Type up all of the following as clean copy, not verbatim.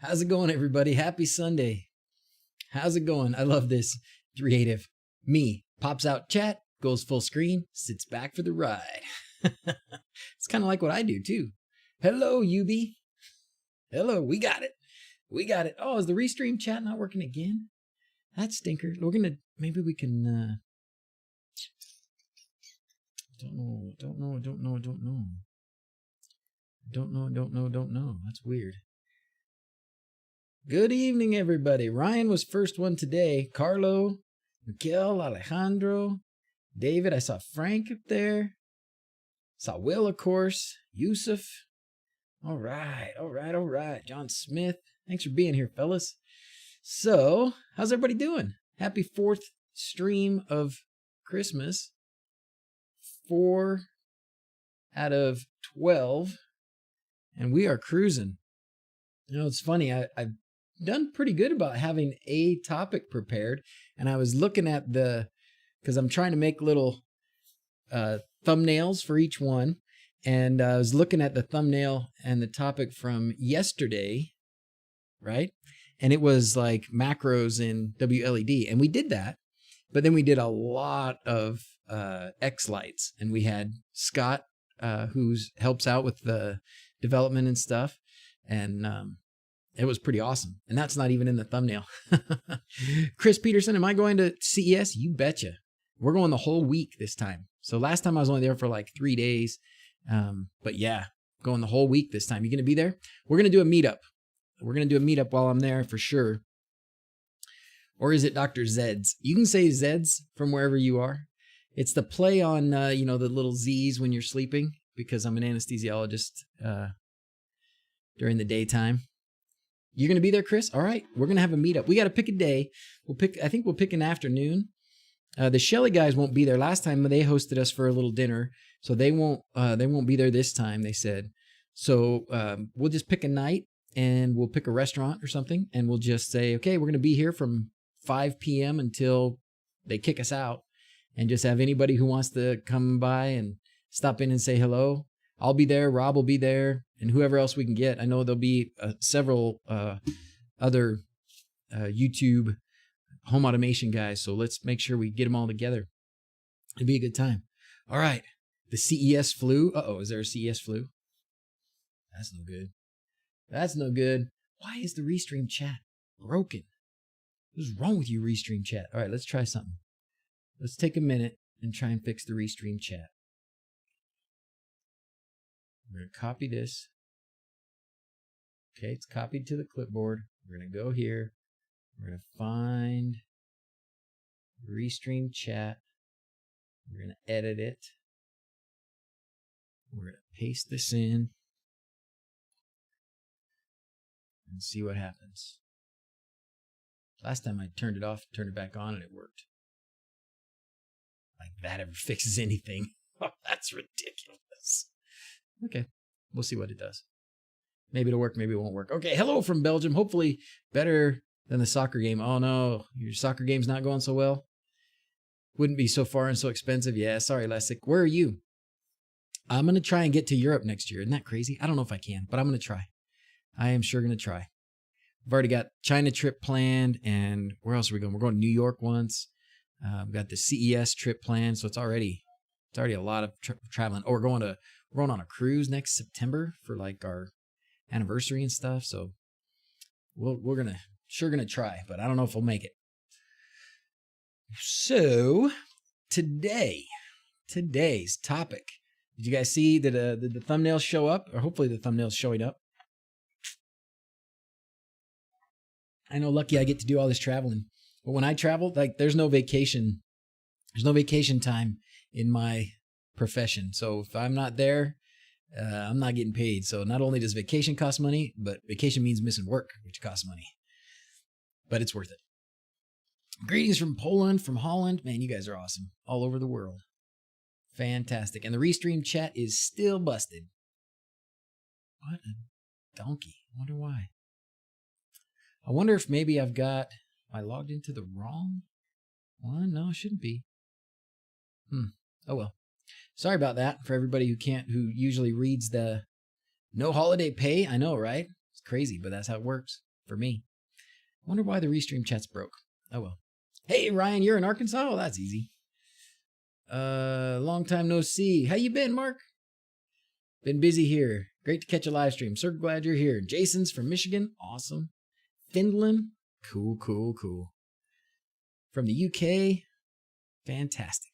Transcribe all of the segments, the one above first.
How's it going, everybody? Happy Sunday. How's it going? I love this. Creative. Me pops out chat, goes full screen, sits back for the ride. It's kind of like what I do too. Hello, UB. Hello, we got it. We got it. Oh, is the restream chat not working again? That stinker. We're gonna, maybe we can, don't know. That's weird. Good evening, everybody. Ryan was first one today. Carlo, Miguel, Alejandro, David. I saw Frank up there. Saw Will, of course. Yusuf. All right. John Smith. Thanks for being here, fellas. So, how's everybody doing? Happy fourth stream of Christmas. 4 out of 12. And we are cruising. You know, it's funny. I've done pretty good about having a topic prepared. And I was looking at because I'm trying to make little thumbnails for each one. And I was looking at the thumbnail and the topic from yesterday, right? And it was like macros in wLED. And we did that. But then we did a lot of X lights. And we had Scott, who helps out with the development and stuff. And it was pretty awesome. And that's not even in the thumbnail. Chris Peterson, am I going to CES? You betcha. We're going the whole week this time. So last time I was only there for like 3 days. But yeah, going the whole week this time. You going to be there? We're going to do a meetup. We're going to do a meetup while I'm there for sure. Or is it DrZzs? You can say Zeds from wherever you are. It's the play on, the little Z's when you're sleeping, because I'm an anesthesiologist during the daytime. You're going to be there, Chris? All right. We're going to have a meetup. We got to pick a day. I think we'll pick an afternoon. The Shelly guys won't be there. Last time they hosted us for a little dinner, so they won't be there this time, they said. So we'll just pick a night, and we'll pick a restaurant or something, and we'll just say, okay, we're going to be here from 5 p.m. until they kick us out, and just have anybody who wants to come by and stop in and say hello. I'll be there. Rob will be there, and whoever else we can get. I know there'll be several other YouTube home automation guys, so let's make sure we get them all together. It'll be a good time. All right. The CES flu. Uh-oh, is there a CES flu? That's no good. That's no good. Why is the Restream chat broken? What's wrong with you, Restream chat? All right, let's try something. Let's take a minute and try and fix the Restream chat. We're going to copy this. Okay, it's copied to the clipboard. We're going to go here. We're going to find Restream chat. We're going to edit it. We're going to paste this in and see what happens. Last time I turned it off, turned it back on, and it worked. Like that ever fixes anything. Oh, that's ridiculous. Okay, we'll see what it does. Maybe it'll work, maybe it won't work. Okay, hello from Belgium. Hopefully better than the soccer game. Oh no, your soccer game's not going so well? Wouldn't be so far and so expensive. Yeah, sorry, Lessig. Where are you? I'm going to try and get to Europe next year. Isn't that crazy? I don't know if I can, but I'm going to try. I am sure going to try. I've already got China trip planned, and where else are we going? We're going to New York once. We've got the CES trip planned, so it's already a lot of traveling. Oh, we're going on a cruise next September for like our anniversary and stuff. So we're gonna try, but I don't know if we'll make it. So today's topic. Did you guys see did the thumbnails show up? Or hopefully the thumbnails showing up. I know, lucky I get to do all this traveling. But when I travel, like there's no vacation time in my profession. So if I'm not there, I'm not getting paid. So not only does vacation cost money, but vacation means missing work, which costs money. But it's worth it. Greetings from Poland, from Holland. Man, you guys are awesome. All over the world. Fantastic. And the Restream chat is still busted. What a donkey. I wonder why. I wonder if maybe I logged into the wrong one? No, it shouldn't be. Oh well. Sorry about that for everybody who usually reads the no holiday pay. I know, right? It's crazy, but that's how it works. for me. I wonder why the Restream chat's broke. Oh well. Hey Ryan, you're in Arkansas? Oh, that's easy. Long time no see. How you been, Mark? Been busy here. Great to catch a live stream. So glad you're here. Jason's from Michigan. Awesome. Finland. Cool, cool, cool. From the UK. Fantastic.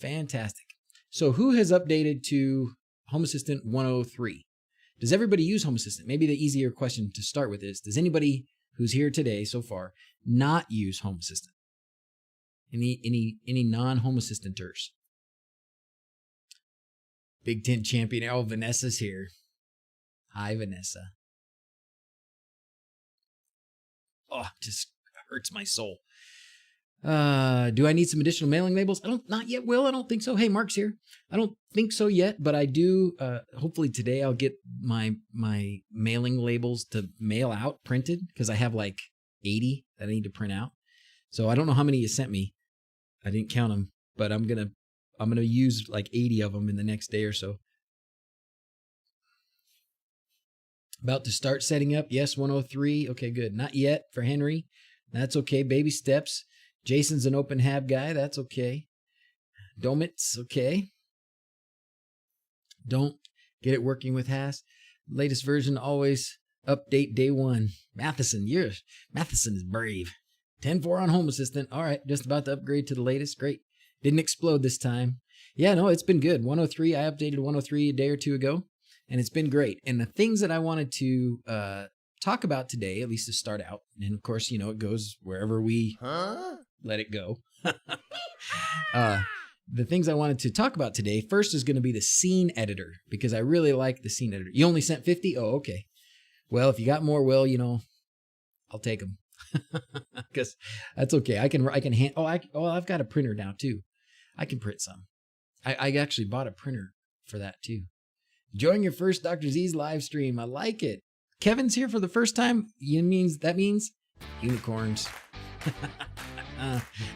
Fantastic. So who has updated to Home Assistant 103? Does everybody use Home Assistant? Maybe the easier question to start with is, does anybody who's here today so far not use Home Assistant? Any non-Home Assistanters? Big Ten champion. Oh, Vanessa's here. Hi, Vanessa. Oh, just hurts my soul. Do I need some additional mailing labels? Not yet, Will. I don't think so. Hey, Mark's here. I don't think so yet, but I do. Hopefully today I'll get my mailing labels to mail out printed, because I have like 80 that I need to print out. So I don't know how many you sent me. I didn't count them, but I'm gonna use like 80 of them in the next day or so. About to start setting up. Yes, 103. Okay, good. Not yet for Henry. That's okay. Baby steps. Jason's an open hab guy. That's okay. Domit's okay. Don't get it working with Haas. Latest version always update day one. Matheson is brave. 10.4 on Home Assistant. All right, just about to upgrade to the latest. Great. Didn't explode this time. Yeah, no, it's been good. 103, I updated 103 a day or two ago, and it's been great. And the things that I wanted to talk about today, at least to start out, and of course, you know, it goes wherever we let it go. The things I wanted to talk about today, first is going to be the scene editor, because I really like the scene editor. You only sent 50? Oh, okay. Well, if you got more, Will, you know, I'll take them. Because that's okay. I've got a printer now too. I can print some. I actually bought a printer for that too. Enjoying your first DrZzs live stream. I like it. Kevin's here for the first time. That means unicorns.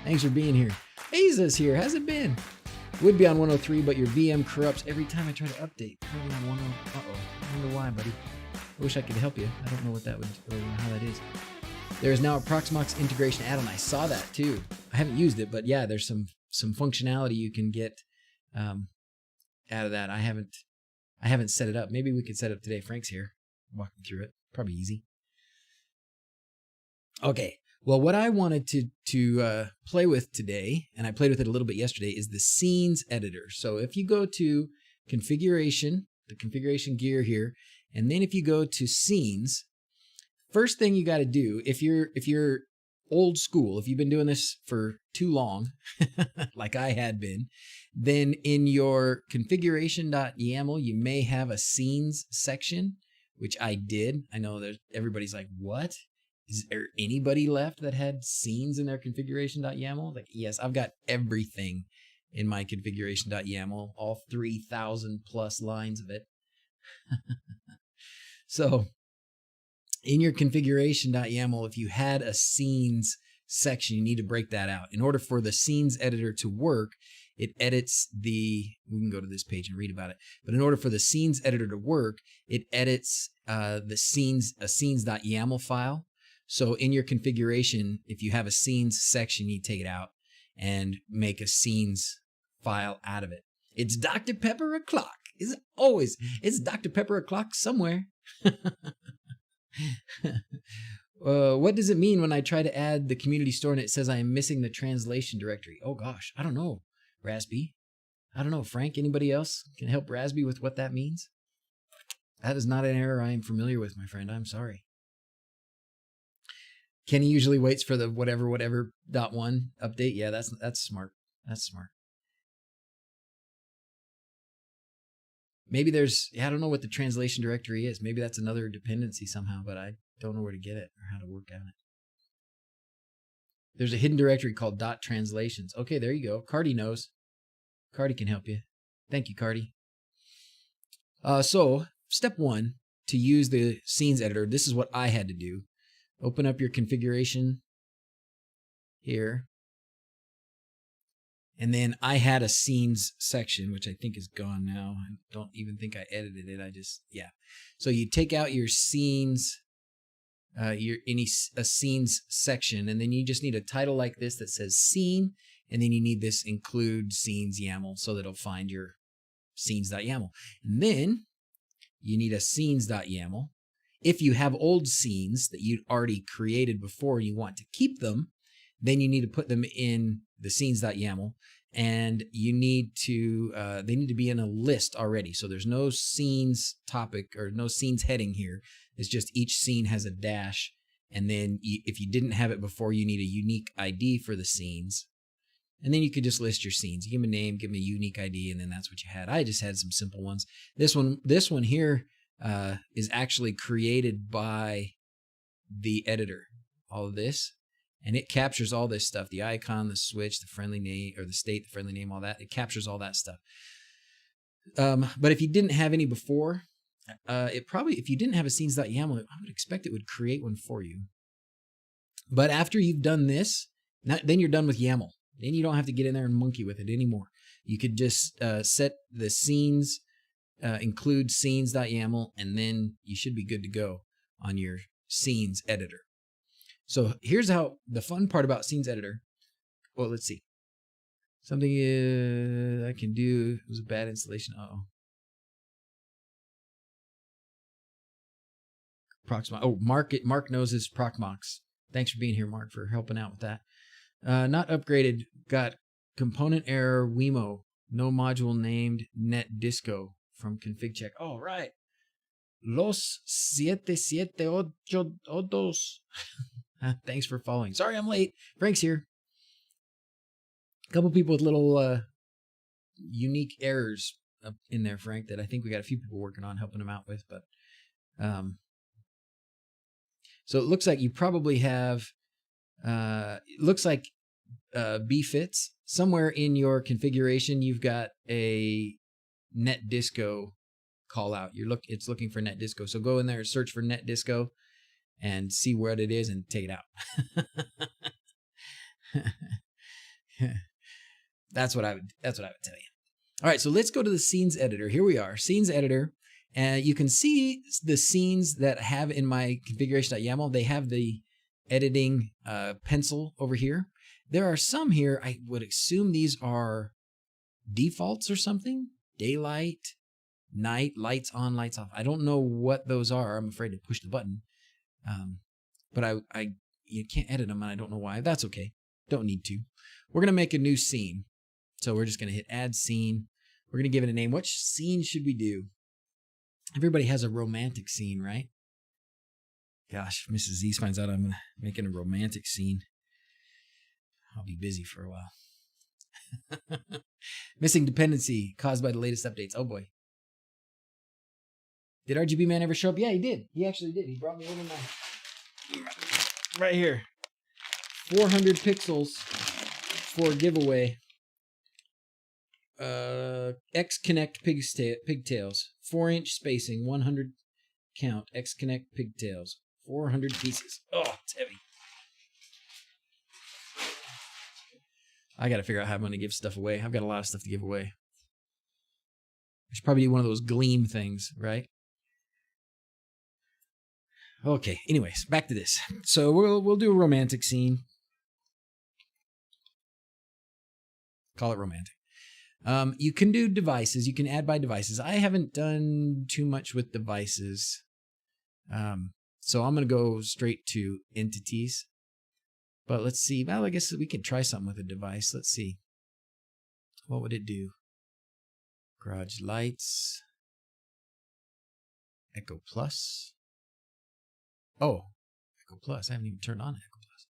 Thanks for being here. Aza's here. How's it been? Would be on 103, but your VM corrupts every time I try to update. Probably on 10. Uh-oh. I wonder why, buddy. I wish I could help you. I don't know what that would, or how that is. There is now a Proxmox integration add-on. I saw that too. I haven't used it, but yeah, there's some functionality you can get out of that. I haven't set it up. Maybe we could set it up today. Frank's here, walking through it. Probably easy. Okay. Well, what I wanted to play with today, and I played with it a little bit yesterday, is the scenes editor. So if you go to configuration, the configuration gear here, and then if you go to scenes, first thing you got to do, if you're old school, if you've been doing this for too long, like I had been, then in your configuration.yaml, you may have a scenes section, which I did. I know everybody's like, what? Is there anybody left that had scenes in their configuration.yaml? Like, yes, I've got everything in my configuration.yaml, all 3,000 plus lines of it. So in your configuration.yaml, if you had a scenes section, you need to break that out. In order for the scenes editor to work, it edits we can go to this page and read about it, but in order for the scenes editor to work, it edits a scenes.yaml file. So in your configuration, if you have a scenes section, you need to take it out and make a scenes file out of it. It's Dr. Pepper o'clock. It's Dr. Pepper o'clock somewhere. What does it mean when I try to add the community store and it says I am missing the translation directory? Oh gosh, I don't know, Rasby. I don't know, Frank, anybody else can help Rasby with what that means? That is not an error I am familiar with, my friend. I'm sorry. Kenny usually waits for the whatever .1 update. Yeah, that's smart. That's smart. Maybe I don't know what the translation directory is. Maybe that's another dependency somehow, but I don't know where to get it or how to work on it. There's a hidden directory called .translations. Okay, there you go. Cardi knows. Cardi can help you. Thank you, Cardi. So step one, to use the scenes editor, this is what I had to do. Open up your configuration here. And then I had a scenes section, which I think is gone now. I don't even think I edited it. Yeah. So you take out your scenes a scenes section, and then you just need a title like this that says scene, and then you need this include scenes YAML so that it'll find your scenes.yaml. And then you need a scenes.yaml. If you have old scenes that you'd already created before and you want to keep them, then you need to put them in the scenes.yaml, and you need to they need to be in a list already. So there's no scenes topic or no scenes heading here. It's just each scene has a dash, and then if you didn't have it before, you need a unique ID for the scenes. And then you could just list your scenes. You give them a name, give them a unique ID, and then that's what you had. I just had some simple ones. This one here is actually created by the editor. All of this, and it captures all this stuff: the icon, the switch, the friendly name, or the state, the friendly name, all that. It captures all that stuff. But if you didn't have any before, if you didn't have a scenes.yaml, I would expect it would create one for you. But after you've done this, then you're done with YAML. Then you don't have to get in there and monkey with it anymore. You could just set the scenes, include scenes.yaml, and then you should be good to go on your scenes editor. So here's how the fun part about scenes editor. Well, let's see. Something I can do. It was a bad installation. Uh-oh. Proxmox. Oh, Mark knows his Proxmox. Thanks for being here, Mark, for helping out with that. Not upgraded. Got component error. Wemo. No module named NetDisco from config check. Oh, right. Los 7782. Thanks for following. Sorry I'm late. Frank's here. A couple people with little unique errors up in there, Frank, that I think we got a few people working on helping them out with. But so it looks like you probably have. It looks like bfits somewhere in your configuration. You've got a NetDisco call out. It's looking for NetDisco. So go in there, search for NetDisco, and see what it is and take it out. That's what I would tell you. All right, so let's go to the scenes editor. Here we are, scenes editor. And you can see the scenes that I have in my configuration.yaml. They have the editing pencil over here. There are some here, I would assume these are defaults or something. Daylight, night, lights on, lights off. I don't know what those are. I'm afraid to push the button. But you can't edit them, and I don't know why. That's okay. Don't need to. We're going to make a new scene. So we're just going to hit add scene. We're going to give it a name. Which scene should we do? Everybody has a romantic scene, right? Gosh, if Mrs. Z finds out I'm making a romantic scene, I'll be busy for a while. Missing dependency caused by the latest updates. Oh boy. Did RGB Man ever show up? Yeah, he did. He actually did. He brought me over right here. 400 pixels for giveaway. X-Connect pigtails. 4-inch spacing, 100 count. X-Connect pigtails. 400 pieces. Oh, it's heavy. I got to figure out how I'm going to give stuff away. I've got a lot of stuff to give away. I should probably do one of those gleam things, right? Okay, anyways, back to this. So we'll do a romantic scene. Call it romantic. You can do devices. You can add by devices. I haven't done too much with devices. So I'm going to go straight to entities. But let's see. Well, I guess we could try something with a device. Let's see. What would it do? Garage lights. Echo Plus. Oh, Echo Plus. I haven't even turned on Echo Plus.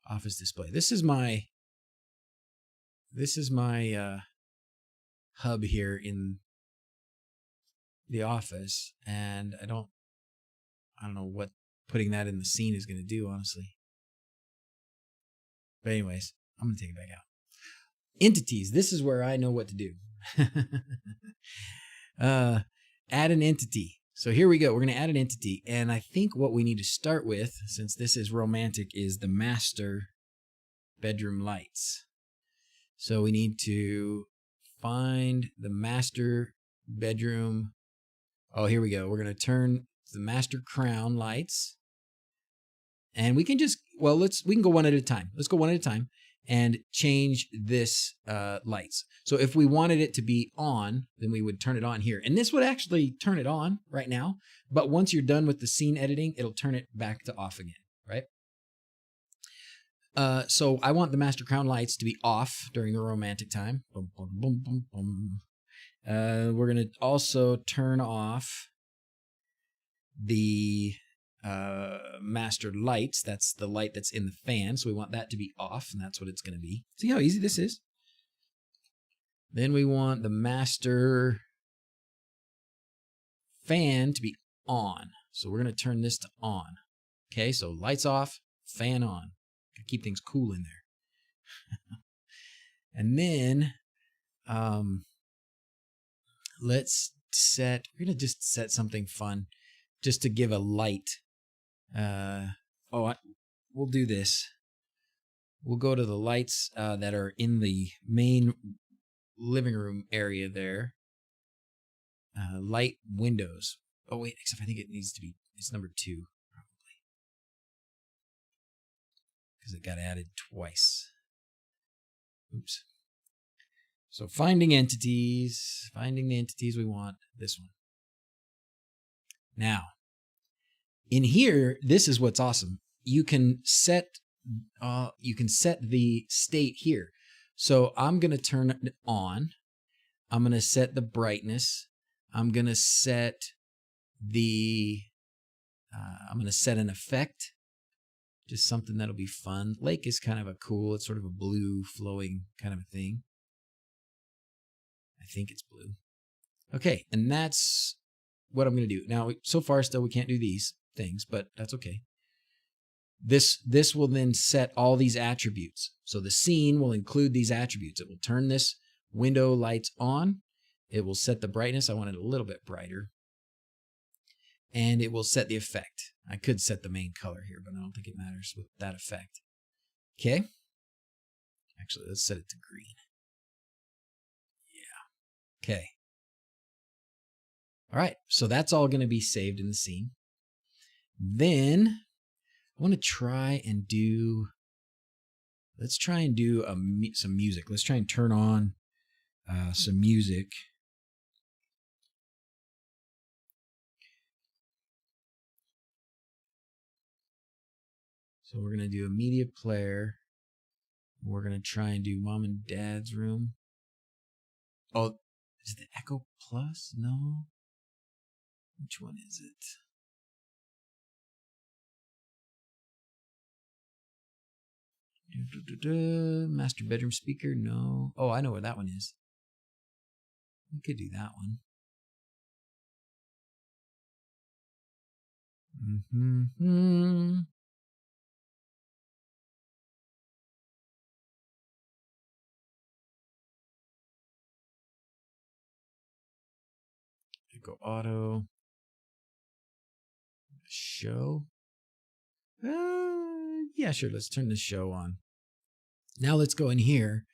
Office display. This is my hub here in the office, and I don't know what putting that in the scene is going to do, honestly. But anyways, I'm going to take it back out. Entities. This is where I know what to do. Add an entity. So here we go. We're going to add an entity. And I think what we need to start with, since this is romantic, is the master bedroom lights. So we need to find the master bedroom. Oh, here we go. We're going to turn the master crown lights. And we can just, well, we can go one at a time. Let's go one at a time and change this lights. So if we wanted it to be on, then we would turn it on here. And this would actually turn it on right now. But once you're done with the scene editing, it'll turn it back to off again, right? So I want the master crown lights to be off during the romantic time. Boom, boom, boom, boom, boom. We're going to also turn off the master lights. That's the light that's in the fan. So we want that to be off, and that's what it's going to be. See how easy this is? Then we want the master fan to be on. So we're going to turn this to on. Okay, so lights off, fan on. Keep things cool in there. And then let's we're going to just set something fun just to give a light. We'll do this. We'll go to the lights that are in the main living room area there. Light windows. Oh, wait, except I think it's number 2, probably. Because it got added twice. Oops. So finding the entities we want, this one. Now, in here, this is what's awesome. You can set the state here. So I'm going to turn it on. I'm going to set the brightness. I'm going to set an effect. Just something that'll be fun. Lake is kind of it's sort of a blue flowing kind of a thing. I think it's blue. Okay, and that's what I'm going to do. Now, so far still we can't do these things, but that's okay. This will then set all these attributes. So the scene will include these attributes. It will turn this window lights on. It will set the brightness. I want it a little bit brighter. And it will set the effect. I could set the main color here, but I don't think it matters with that effect. Okay. Actually, let's set it to green. Yeah. Okay. All right. So that's all going to be saved in the scene. Then I want to try and do, some music. Let's try and turn on some music. So we're going to do a media player. We're going to try and do Mom and Dad's room. Oh, is it the Echo Plus? No. Which one is it? Master bedroom speaker? No. Oh, I know where that one is. We could do that one. Go auto. Show. Yeah, sure. Let's turn the show on. Now let's go in here.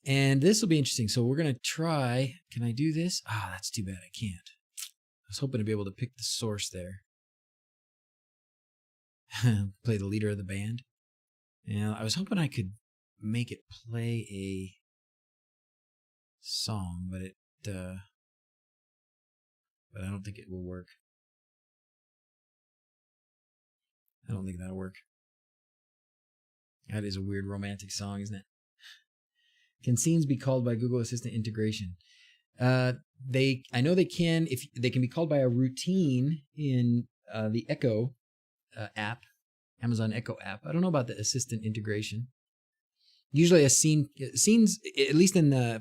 And this will be interesting. So we're going to try. Can I do this? That's too bad. I can't. I was hoping to be able to pick the source there. Play the leader of the band. And I was hoping I could make it play a song, but I don't think it will work. I don't think that'll work. That is a weird romantic song, isn't it? Can scenes be called by Google Assistant integration? I know they can. If they can be called by a routine in the Echo app, Amazon Echo app. I don't know about the Assistant integration. Usually scenes, at least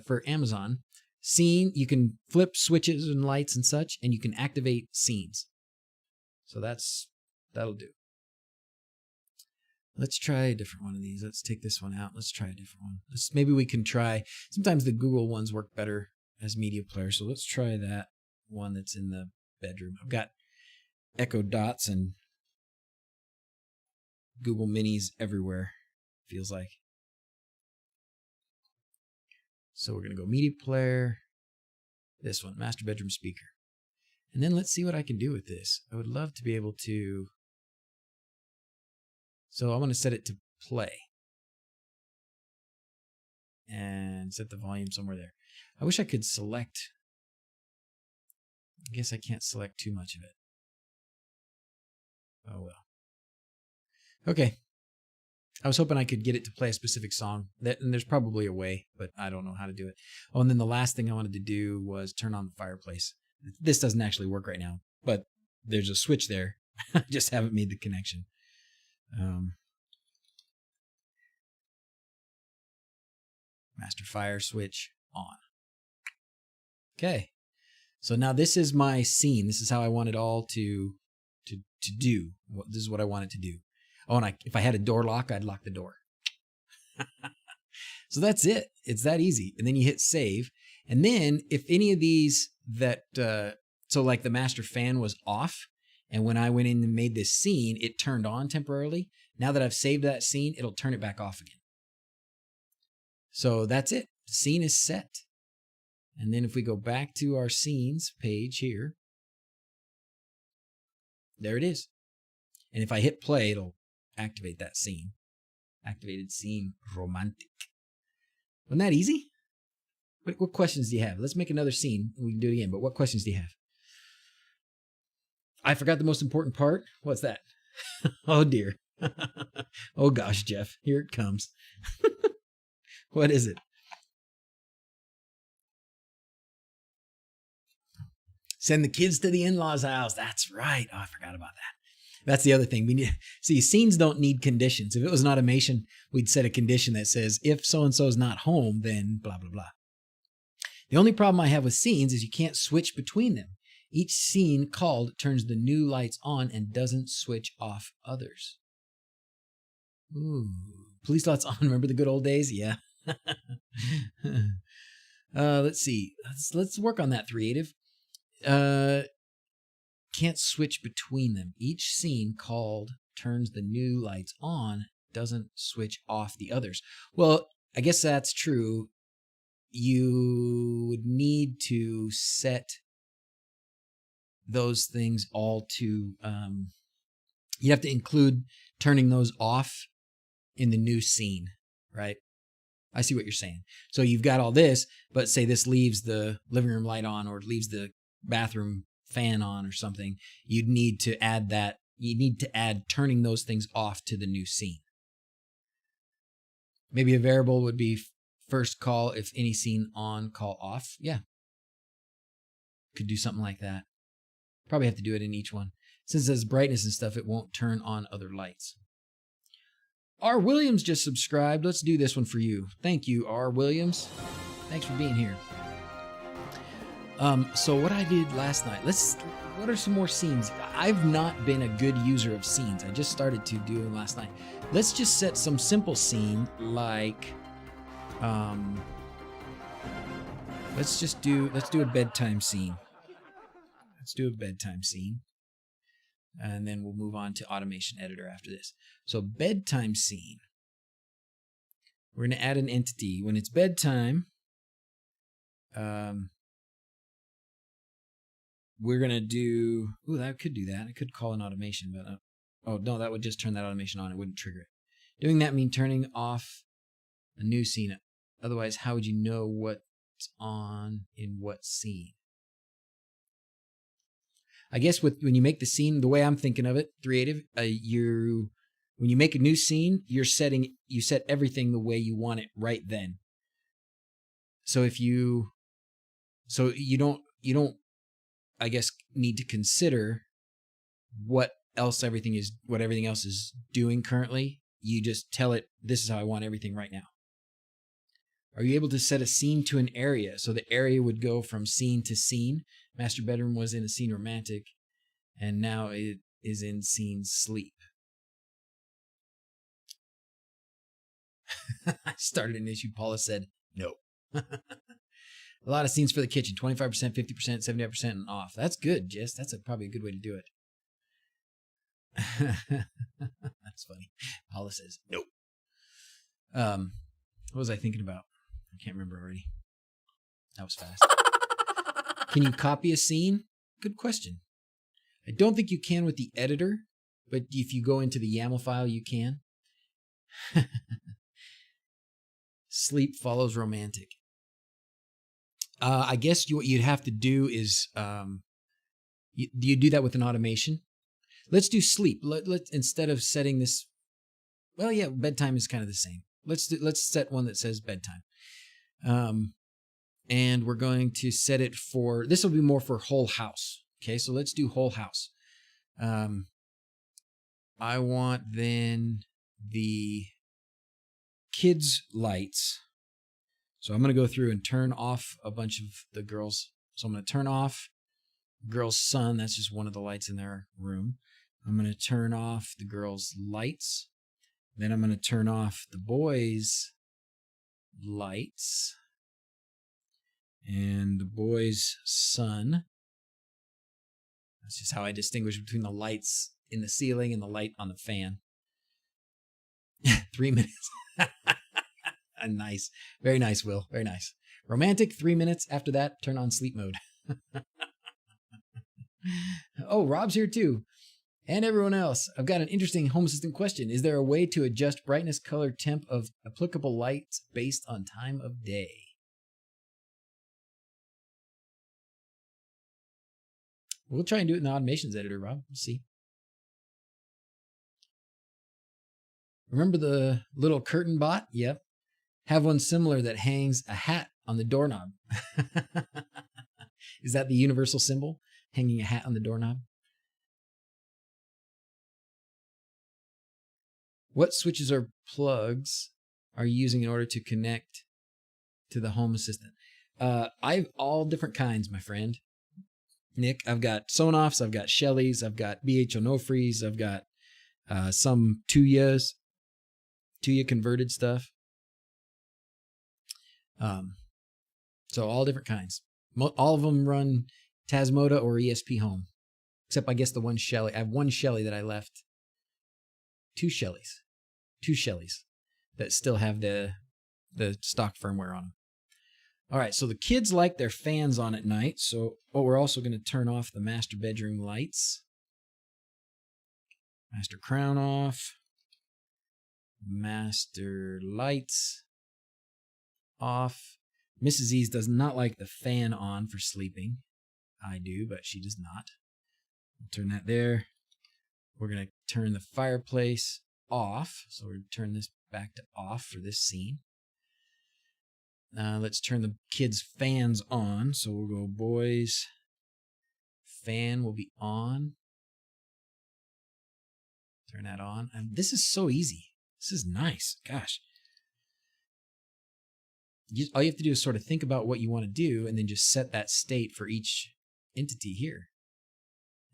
for Amazon, scene, you can flip switches and lights and such, and you can activate scenes. So that'll do. Let's try a different one of these. Let's take this one out. Let's try a different one. Maybe we can try, sometimes the Google ones work better as media player. So let's try that one that's in the bedroom. I've got Echo Dots and Google Minis everywhere, feels like. So we're going to go media player. This one, master bedroom speaker. And then let's see what I can do with this. I would love to be able to... So I want to set it to play. And set the volume somewhere there. I wish I could select... I guess I can't select too much of it. Oh well. Okay. I was hoping I could get it to play a specific song. And there's probably a way, but I don't know how to do it. Oh, and then the last thing I wanted to do was turn on the fireplace. This doesn't actually work right now, but there's a switch there. I just haven't made the connection. Master fire switch on. Okay. So now this is my scene. This is how I want it all to do. This is what I want it to do. Oh, and if I had a door lock, I'd lock the door. So that's it. It's that easy. And then you hit save. And then if any of these that, so like the master fan was off, and when I went in and made this scene, it turned on temporarily. Now that I've saved that scene, it'll turn it back off again. So that's it. The scene is set. And then if we go back to our scenes page here, there it is. And if I hit play, it'll activate that scene. Activated scene romantic. Wasn't that easy? What questions do you have? Let's make another scene. We can do it again, but what questions do you have? I forgot the most important part. What's that? Oh dear. Oh gosh, Jeff. Here it comes. What is it? Send the kids to the in-laws' house. That's right. Oh, I forgot about that. That's the other thing. We need, see, scenes don't need conditions. If it was an automation, we'd set a condition that says, if so-and-so is not home, then blah, blah, blah. The only problem I have with scenes is you can't switch between them. Each scene called turns the new lights on and doesn't switch off others. Ooh, police lights on. Remember the good old days? Yeah. Let's see. Let's work on that, Creative. Can't switch between them. Each scene called turns the new lights on, doesn't switch off the others. Well, I guess that's true. You would need to set those things all to, you have to include turning those off in the new scene, right? I see what you're saying. So you've got all this, but say this leaves the living room light on or leaves the bathroom fan on or something. You'd need to add that. You need to add turning those things off to the new scene. Maybe a variable would be first call if any scene on, call off. Yeah. Could do something like that. Probably have to do it in each one. Since it says brightness and stuff, it won't turn on other lights. R. Williams just subscribed. Let's do this one for you. Thank you, R. Williams. Thanks for being here. So what I did last night, what are some more scenes? I've not been a good user of scenes. I just started to do them last night. Let's just set some simple scene like, let's do a bedtime scene. Let's do a bedtime scene. And then we'll move on to automation editor after this. So bedtime scene. We're going to add an entity. When it's bedtime, we're going to do, I could do that. I could call an automation, but, oh no, that would just turn that automation on. It wouldn't trigger it. Doing that means turning off a new scene. Otherwise, how would you know what's on in what scene? I guess when you make the scene, the way I'm thinking of it, Creative, when you make a new scene, you set everything the way you want it right then. So you don't, I guess, need to consider what everything else is doing currently. You just tell it, this is how I want everything right now. Are you able to set a scene to an area? So the area would go from scene to scene. Master bedroom was in a scene romantic, and now it is in scene sleep. I started an issue. Paula said no. A lot of scenes for the kitchen, 25%, 50%, 75%, and off. That's good, Jess. That's probably a good way to do it. That's funny. Paula says nope. What was I thinking about? I can't remember already. That was fast. Can you copy a scene? Good question. I don't think you can with the editor, but if you go into the YAML file, you can. Sleep follows romantic. I guess what you'd have to do is, you do that with an automation. Let's do sleep. Let's instead of setting this, well, yeah, bedtime is kind of the same. Let's set one that says bedtime. And we're going to set it for, this will be more for whole house. Okay, so let's do whole house. I want then the kids' lights. So I'm going to go through and turn off a bunch of the girls. So I'm going to turn off girl's sun. That's just one of the lights in their room. I'm going to turn off the girls' lights. Then I'm going to turn off the boys' lights and the boys' sun. That's just how I distinguish between the lights in the ceiling and the light on the fan. 3 minutes. Nice. Very nice, Will. Very nice. Romantic, 3 minutes. After that, turn on sleep mode. Oh, Rob's here too. And everyone else. I've got an interesting Home Assistant question. Is there a way to adjust brightness, color, temp of applicable lights based on time of day? We'll try and do it in the automations editor, Rob. We'll see. Remember the little curtain bot? Yep. Have one similar that hangs a hat on the doorknob. Is that the universal symbol? Hanging a hat on the doorknob? What switches or plugs are you using in order to connect to the Home Assistant? I've all different kinds, my friend. Nick, I've got Sonoffs, I've got Shelleys, I've got BH Onofres, I've got some Tuya converted stuff. So all different kinds. All of them run Tasmoda or ESP Home, except I guess the one Shelly. I have one Shelly that I left. Two Shellys that still have the stock firmware on them. All right, so the kids like their fans on at night. So, we're also going to turn off the master bedroom lights. Master crown off. Master lights off. Mrs. Z's does not like the fan on for sleeping. I do, but she does not. We'll turn that there. We're going to turn the fireplace off. So we're going to turn this back to off for this scene. Let's turn the kids' fans on. So we'll go boys. Fan will be on. Turn that on. And this is so easy. This is nice. Gosh. All you have to do is sort of think about what you want to do and then just set that state for each entity here.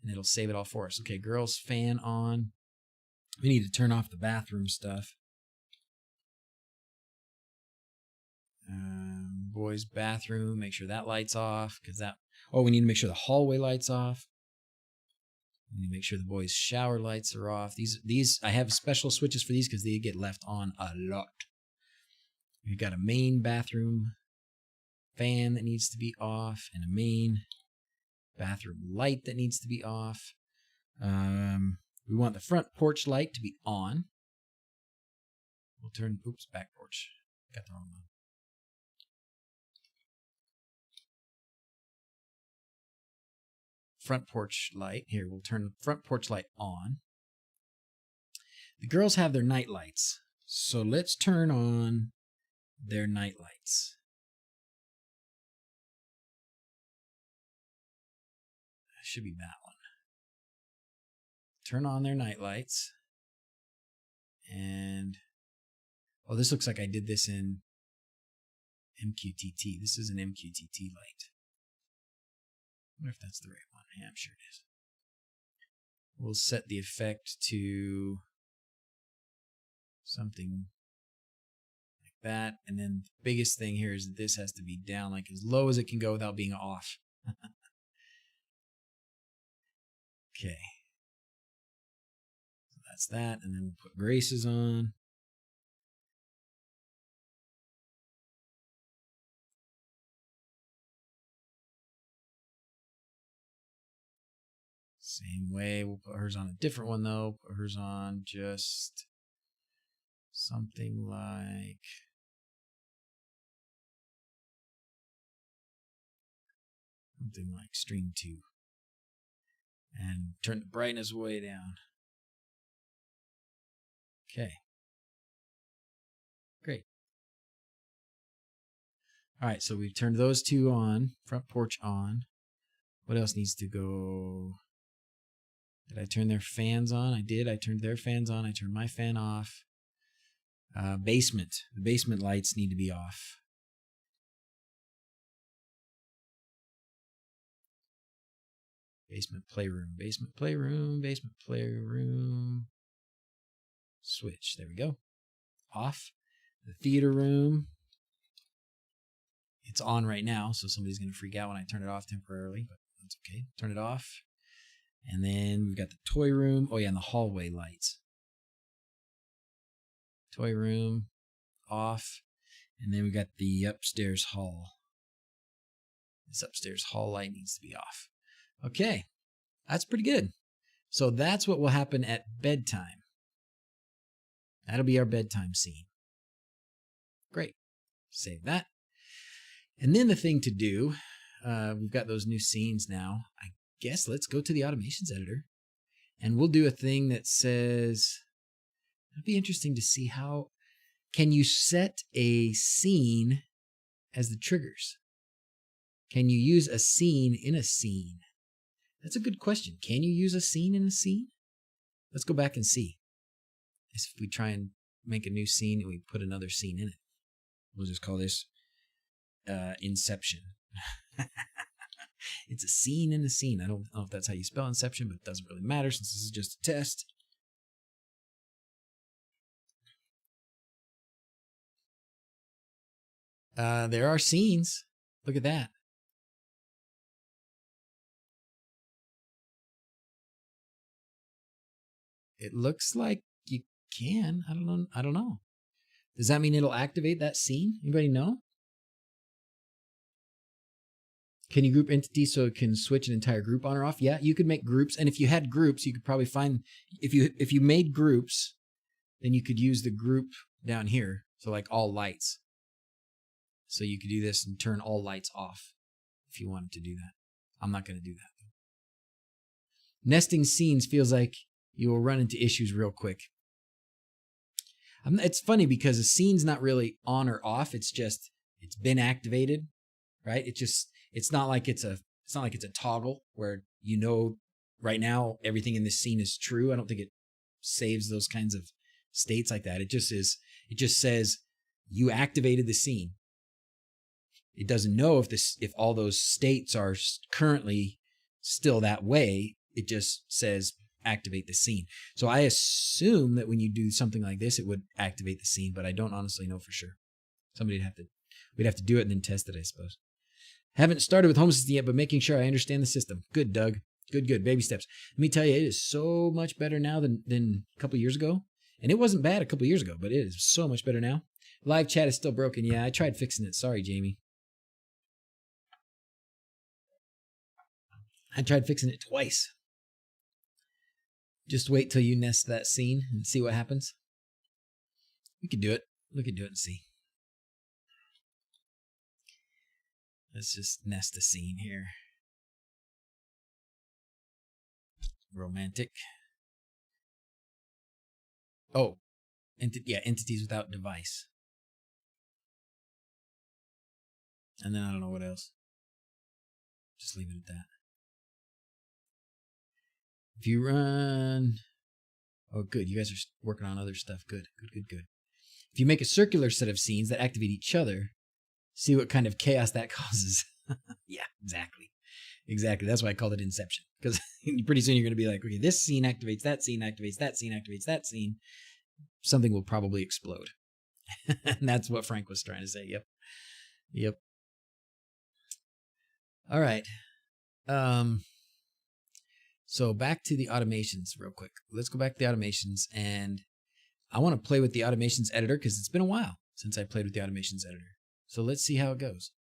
And it'll save it all for us. Okay, girls, fan on. We need to turn off the bathroom stuff. Boys' bathroom, make sure that light's off. We need to make sure the hallway light's off. We need to make sure the boys' shower lights are off. These I have special switches for these because they get left on a lot. We've got a main bathroom fan that needs to be off and a main bathroom light that needs to be off. We want the front porch light to be on. We'll turn, back porch. Got the wrong one. Front porch light. Here, we'll turn the front porch light on. The girls have their night lights. So let's turn on their night lights. Should be that one. Turn on their night lights. And, this looks like I did this in MQTT. This is an MQTT light. I wonder if that's the right one. Yeah, I'm sure it is. We'll set the effect to something like that. And then the biggest thing here is that this has to be down like as low as it can go without being off. Okay. So that's that. And then we'll put braces on. way. We'll put hers on a different one though. Put hers on just something like stream 2. And turn the brightness way down. Okay. Great. All right, so we've turned those two on. Front porch on. What else needs to go? Did I turn their fans on? I did. I turned their fans on. I turned my fan off. Basement. The basement lights need to be off. Basement playroom. Basement playroom. Basement playroom. Switch. There we go. Off. The theater room. It's on right now, so somebody's going to freak out when I turn it off temporarily, but that's okay. Turn it off. And then we've got the toy room. Oh, yeah, and the hallway lights. Toy room off. And then we got the upstairs hall. This upstairs hall light needs to be off. Okay, that's pretty good. So that's what will happen at bedtime. That'll be our bedtime scene. Great. Save that. And then the thing to do, we've got those new scenes now. I guess let's go to the automations editor. And we'll do a thing that says, it'll be interesting to see how, can you set a scene as the triggers? Can you use a scene in a scene? That's a good question. Can you use a scene in a scene? Let's go back and see. If we try and make a new scene and we put another scene in it. We'll just call this Inception. It's a scene in a scene. I don't know if that's how you spell Inception, but it doesn't really matter since this is just a test. There are scenes. Look at that. It looks like you can. I don't know. Does that mean it'll activate that scene? Anybody know? Can you group entities so it can switch an entire group on or off? Yeah, you could make groups. And if you had groups, you could probably find, if you made groups, then you could use the group down here. So like all lights. So you could do this and turn all lights off if you wanted to do that. I'm not going to do that. Nesting scenes feels like you will run into issues real quick. It's funny because a scene's not really on or off. It's just, it's been activated, right? It's not like it's a toggle where you know right now everything in this scene is true. I don't think it saves those kinds of states like that. It just says you activated the scene. It doesn't know if all those states are currently still that way. It just says activate the scene. So I assume that when you do something like this, it would activate the scene, but I don't honestly know for sure. We'd have to do it and then test it, I suppose. Haven't started with Home Assistant yet, but making sure I understand the system. Good, Doug. Good. Baby steps. Let me tell you, it is so much better now than a couple years ago. And it wasn't bad a couple years ago, but it is so much better now. Live chat is still broken. Yeah, I tried fixing it. Sorry, Jamie. I tried fixing it twice. Just wait till you nest that scene and see what happens. We could do it. We could do it and see. Let's just nest a scene here. Romantic. Oh, entities without device. And then I don't know what else. Just leave it at that. If you run... Oh, good. You guys are working on other stuff. Good. If you make a circular set of scenes that activate each other, see what kind of chaos that causes. Yeah, exactly. That's why I called it Inception. Because pretty soon you're going to be like, okay, this scene activates that scene, activates that scene, activates that scene. Something will probably explode. And that's what Frank was trying to say. Yep. All right. So back to the automations real quick. Let's go back to the automations, and I want to play with the automations editor because it's been a while since I played with the automations editor. So let's see how it goes.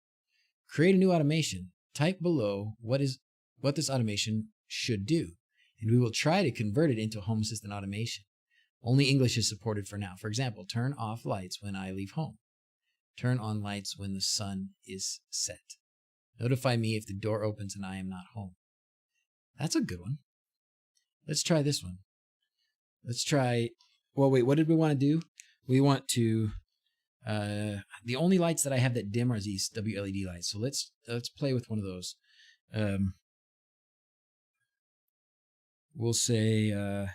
Create a new automation. Type below what this automation should do. and we will try to convert it into home assistant automation. Only English is supported for now. For example, turn off lights when I leave home. Turn on lights when the sun is set. Notify me if the door opens and I am not home. That's a good one. Let's try this one. Let's try, well, wait, what did we want to do? We want to, the only lights that I have that dim are these wLED lights. So let's play with one of those. We'll say, oh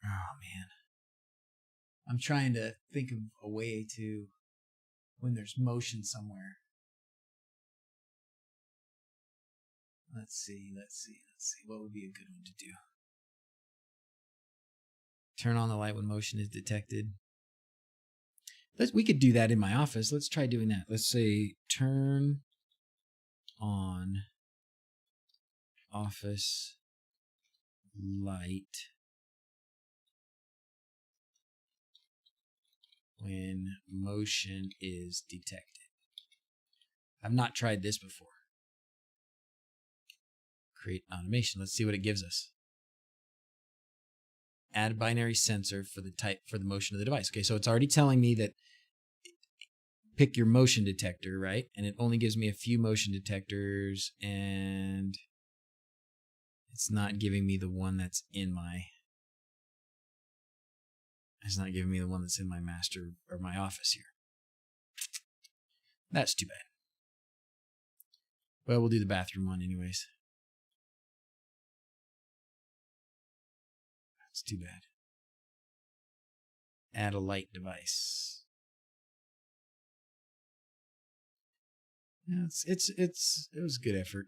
man. I'm trying to think of a way to, when there's motion somewhere. Let's see. What would be a good one to do? Turn on the light when motion is detected. We could do that in my office. Let's try doing that. Let's say turn on office light when motion is detected. I've not tried this before. Create automation. Let's see what it gives us. Add a binary sensor for the motion of the device. Okay, so it's already telling me that pick your motion detector, right? And it only gives me a few motion detectors, and it's not giving me the one that's in my. It's not giving me the one that's in my master or my office here. That's too bad. Well, we'll do the bathroom one anyways. That's too bad. Add a light device. Yeah, it was a good effort.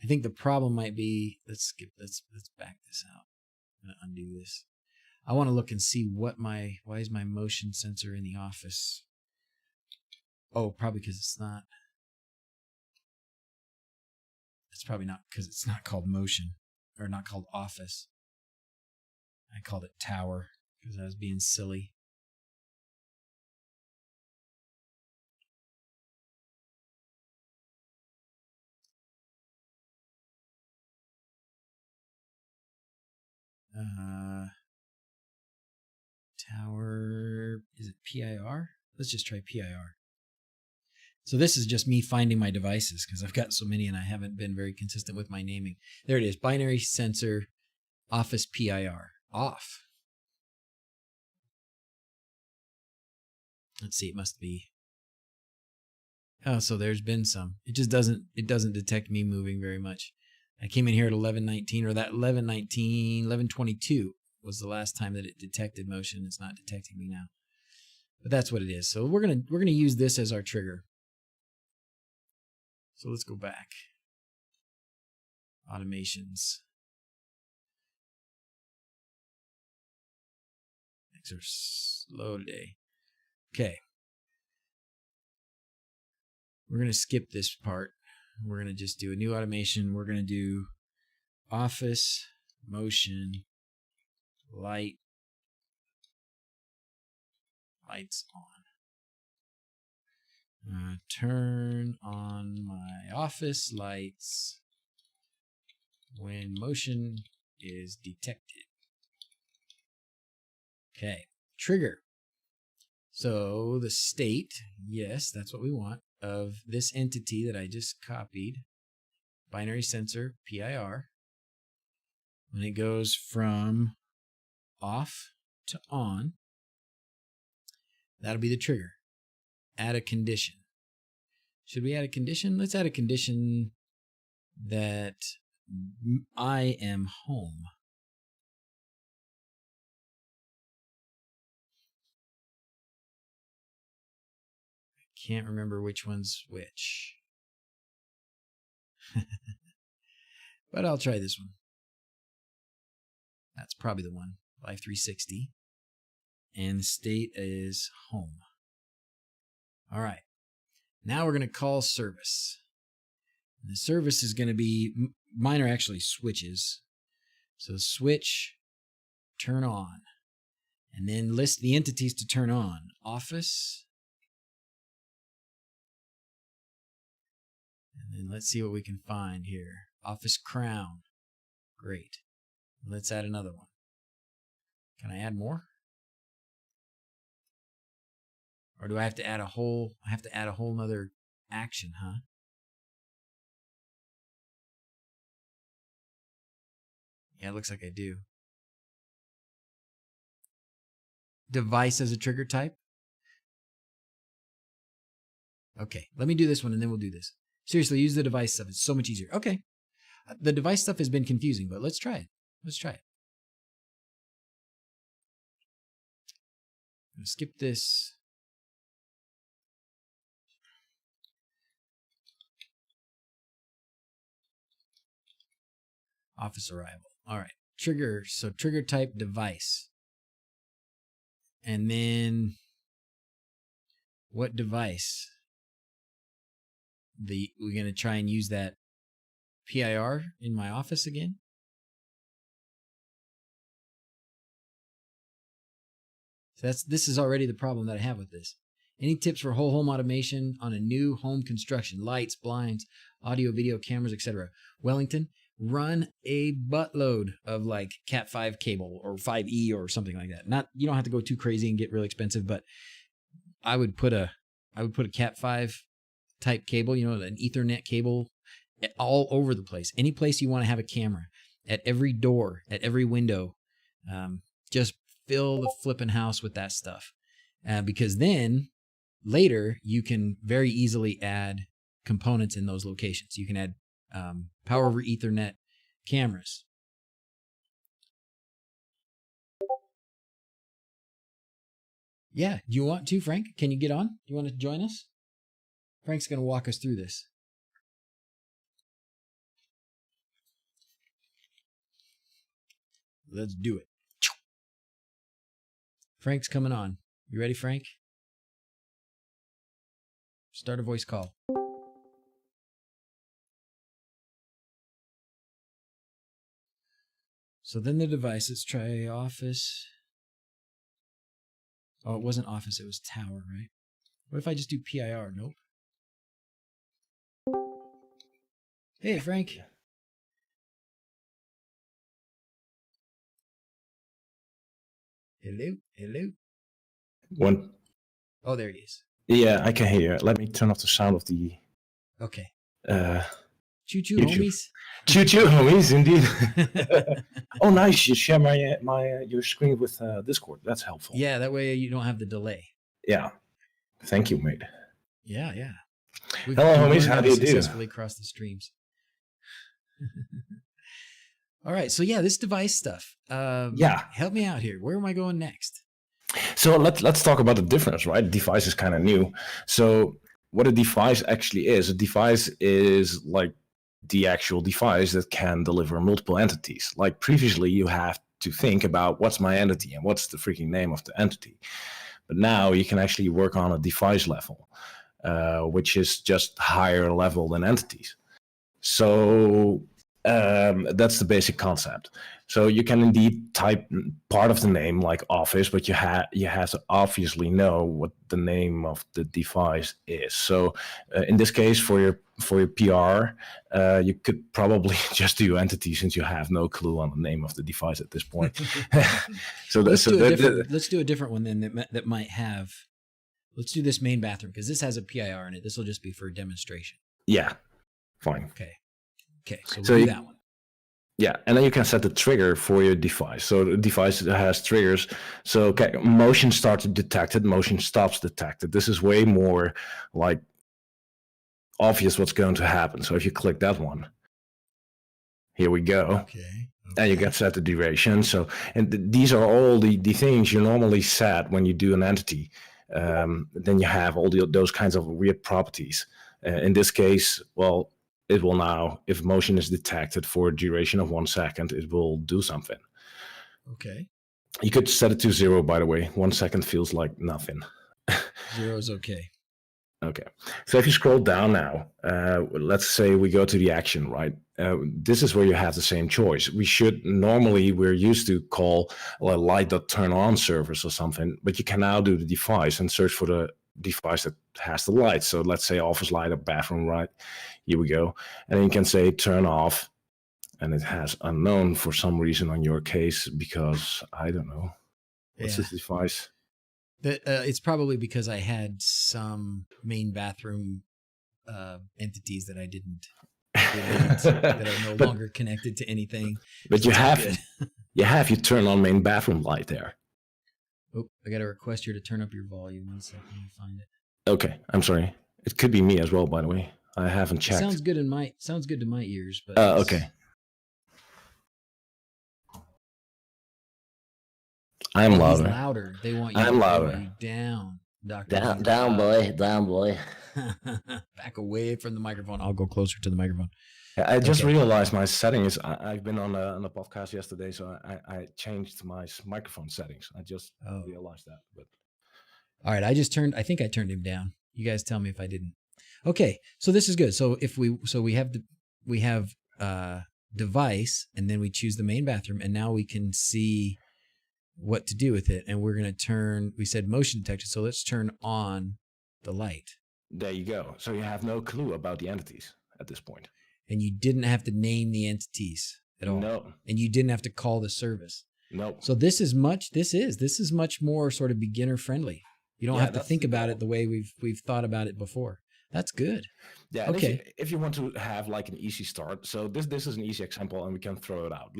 I think the problem might be, let's back this out. I'm gonna undo this. I want to look and see why is my motion sensor in the office? Oh, probably because it's not. It's probably not because it's not called motion, or not called office. I called it tower because I was being silly. Tower, is it PIR? Let's just try PIR. So this is just me finding my devices because I've got so many and I haven't been very consistent with my naming. There it is, binary sensor, office PIR, off. Let's see, it must be. Oh, so there's been some. It just doesn't detect me moving very much. I came in here at 11:19, or that 11:22 was the last time that it detected motion. It's not detecting me now. But that's what it is. So we're gonna use this as our trigger. So let's go back. Automations. Things are slow today. Okay. We're going to skip this part. We're going to just do a new automation. We're going to do office, motion, lights on. Turn on my office lights when motion is detected. Okay, trigger. So the state, yes, that's what we want, of this entity that I just copied, binary sensor, PIR, when it goes from off to on, that'll be the trigger. Add a condition. Should we add a condition? Let's add a condition that I am home. Can't remember which one's which. But I'll try this one. That's probably the one. Live 360. And the state is home. All right. Now we're going to call service. And the service is going to be, mine are actually switches. So switch, turn on. And then list the entities to turn on. Office. And then let's see what we can find here. Office crown. Great. Let's add another one. Can I add more? Or do I have to add a whole, nother action, huh? Yeah, it looks like I do. Device as a trigger type. Okay, let me do this one and then we'll do this. Seriously, use the device stuff. It's so much easier. Okay. The device stuff has been confusing, but let's try it. Let's try it. I'm going to skip this. Office arrival. All right. Trigger. So trigger type device. And then what device? We're going to try and use that PIR in my office again. So this is already the problem that I have with this. Any tips for whole home automation on a new home construction? Lights, blinds, audio, video, cameras, etc. Wellington, run a buttload of like Cat 5 cable or 5E or something like that. You don't have to go too crazy and get really expensive, but I would put a Cat 5 type cable, an Ethernet cable all over the place. Any place you want to have a camera, at every door, at every window, just fill the flipping house with that stuff. Because then later you can very easily add components in those locations. You can add power over Ethernet cameras. Yeah, do you want to, Frank? Can you get on? Do you want to join us? Frank's going to walk us through this. Let's do it. Frank's coming on. You ready, Frank? Start a voice call. So then the devices, try Office. Oh, it wasn't Office, it was Tower, right? What if I just do PIR? Nope. Hey, Frank. Hello? Hello? One. Oh, there he is. Yeah, I can hear you. Let me turn off the sound of the... Okay. Choo-choo, homies. Choo-choo, homies, indeed. Oh, nice. You share your screen with Discord. That's helpful. Yeah, that way you don't have the delay. Yeah. Thank you, mate. Yeah. Hello, homies. How do you do? Successfully cross the streams. All right. So yeah, this device stuff. Help me out here. Where am I going next? So let's talk about the difference, right? Device is kind of new. So what a device actually is, a device is like the actual device that can deliver multiple entities. Like previously, you have to think about what's my entity and what's the freaking name of the entity. But now you can actually work on a device level, which is just higher level than entities. So that's the basic concept. So you can indeed type part of the name like office, but you have to obviously know what the name of the device is. So in this case, for your PR, you could probably just do entity since you have no clue on the name of the device at this point. Let's do a different one then that might have. Let's do this main bathroom because this has a PIR in it. This will just be for demonstration. Yeah, fine. Okay, so we'll do that one. Yeah, and then you can set the trigger for your device. So the device has triggers. So motion starts detected, motion stops detected. This is way more like obvious what's going to happen. So if you click that one, here we go. Okay. And you get set the duration. So these are all the things you normally set when you do an entity. Then you have all those kinds of weird properties. In this case, well, it will now, if motion is detected for a duration of 1 second, it will do something. Okay. You could set it to 0, by the way. 1 second feels like nothing. 0 is okay. Okay. So if you scroll down now, let's say we go to the action, right? This is where you have the same choice. We're used to call a light.turn-on service or something, but you can now do the device and search for the device that has the light. So let's say office light or bathroom light. Here we go. And then you can say turn off and it has unknown for some reason on your case because I don't know. What's this device? It's probably because I had some main bathroom entities that I didn't delete that are no longer connected to anything. But So you it's all have good. you turn on main bathroom light there. Oh, I got a request here to turn up your volume. 1 second, let me find it. Okay, I'm sorry. It could be me as well, by the way. I haven't checked. Sounds good to my ears, but okay. I'm louder. He's louder. They want you. I'm louder. They want you down, Doctor. Down, boy. Back away from the microphone. I'll go closer to the microphone. I just realized my settings. I've been on a podcast yesterday, so I changed my microphone settings. I just realized that. But all right, I think I turned him down. You guys tell me if I didn't. Okay, so this is good. So we have device, and then we choose the main bathroom, and now we can see what to do with it. And we're going to we said motion detected, so let's turn on the light. There you go. So you have no clue about the entities at this point. And you didn't have to name the entities at all. No. And you didn't have to call the service. No. So this is much more sort of beginner friendly. You don't have to think about it the way we've thought about it before. That's good. Yeah. Okay. If you want to have like an easy start, so this is an easy example, and we can throw it out.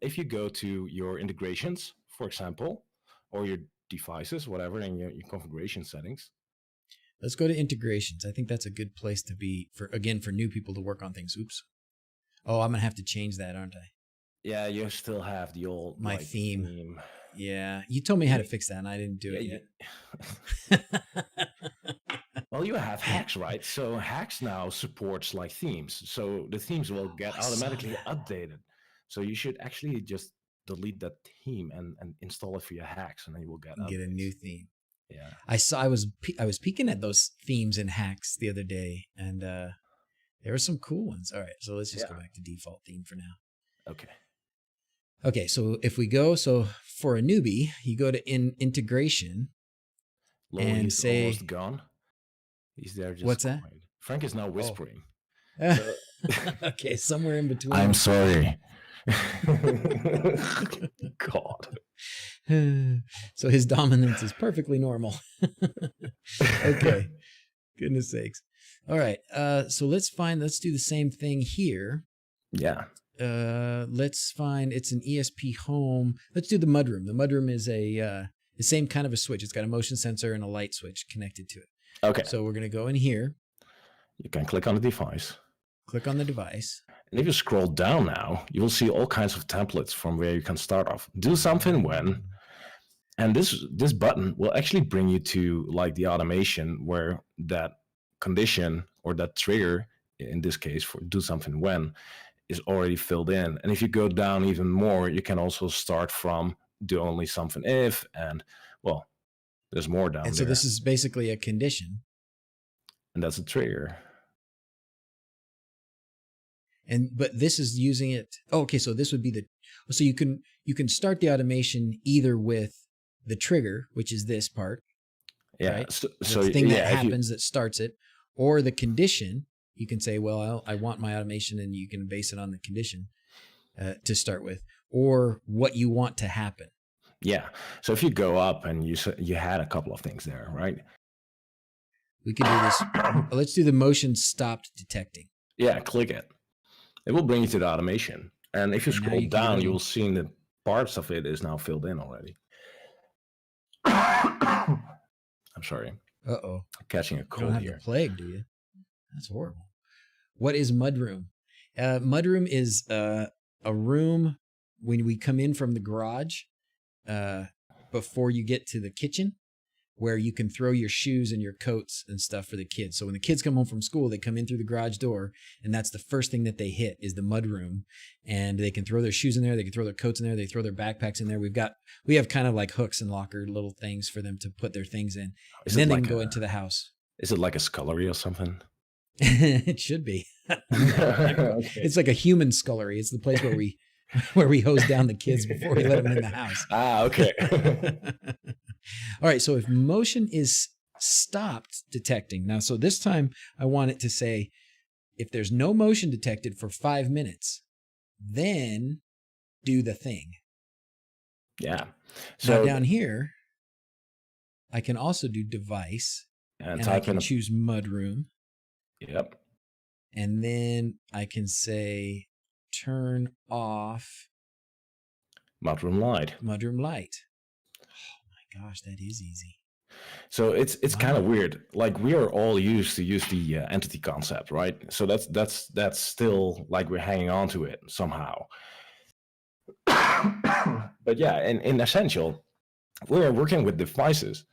If you go to your integrations, for example, or your devices, whatever, in your configuration settings. Let's go to integrations. I think that's a good place to be for new people to work on things. Oops. Oh, I'm gonna have to change that, aren't I? Yeah, you still have the old theme. Yeah, you told me how to fix that, and I didn't do it yet. Well, you have Hex, right? So Hex now supports like themes, so the themes will get automatically updated. So you should actually just delete that theme and install it via Hex, and then you will get a new theme. Yeah, I was peeking at those themes in Hex the other day, and there were some cool ones. All right, so let's just go back to default theme for now. Okay, so if we go, for a newbie, you go to integration and say, almost gone. He's there. Just what's that? Frank is now whispering. Okay, somewhere in between. I'm sorry. God. So his dominance is perfectly normal. Okay. Goodness sakes. All right. So let's do the same thing here. Yeah. Let's find, it's an ESP home. Let's do the mudroom. The mudroom is the same kind of a switch. It's got a motion sensor and a light switch connected to it. Okay. So we're going to go in here. You can click on the device. Click on the device. And if you scroll down now, you will see all kinds of templates from where you can start off. Do something when, and this button will actually bring you to like the automation where that condition or that trigger, in this case for do something when, is already filled in. And if you go down even more, you can also start from do only something if, and well, there's more down there. And so this is basically a condition. And that's a trigger. But this is using it. Oh, okay, so this would be so you can start the automation either with the trigger, which is this part. Yeah. Right? So the thing that happens that starts it, or the condition. You can say, well, I want my automation, and you can base it on the condition to start with, or what you want to happen. Yeah. So if you go up and you had a couple of things there, right? We can do this. Let's do the motion stopped detecting. Yeah, click it. It will bring you to the automation. And if you scroll down, you will see that parts of it is now filled in already. I'm sorry. Uh-oh. Catching a cold here. You don't have the plague, do you? That's horrible. What is mudroom? Mudroom is a room when we come in from the garage before you get to the kitchen, where you can throw your shoes and your coats and stuff for the kids. So when the kids come home from school, they come in through the garage door, and that's the first thing that they hit is the mudroom. And they can throw their shoes in there, they can throw their coats in there, they throw their backpacks in there. We have kind of like hooks and locker little things for them to put their things in. And then they can go into the house. Is it like a scullery or something? It should be. Okay. It's like a human scullery. It's the place where we hose down the kids before we let them in the house. Okay. All right. So if motion is stopped detecting now, so this time I want it to say if there's no motion detected for 5 minutes, then do the thing. Yeah. So now down here, I can also do device, and I can choose mudroom. Yep. And then I can say turn off mudroom light. Mudroom light. Oh my gosh, that is easy. So it's kind of weird. Like, we are all used to use the entity concept, right? So that's still like we're hanging on to it somehow. But yeah, in essential, we're working with devices.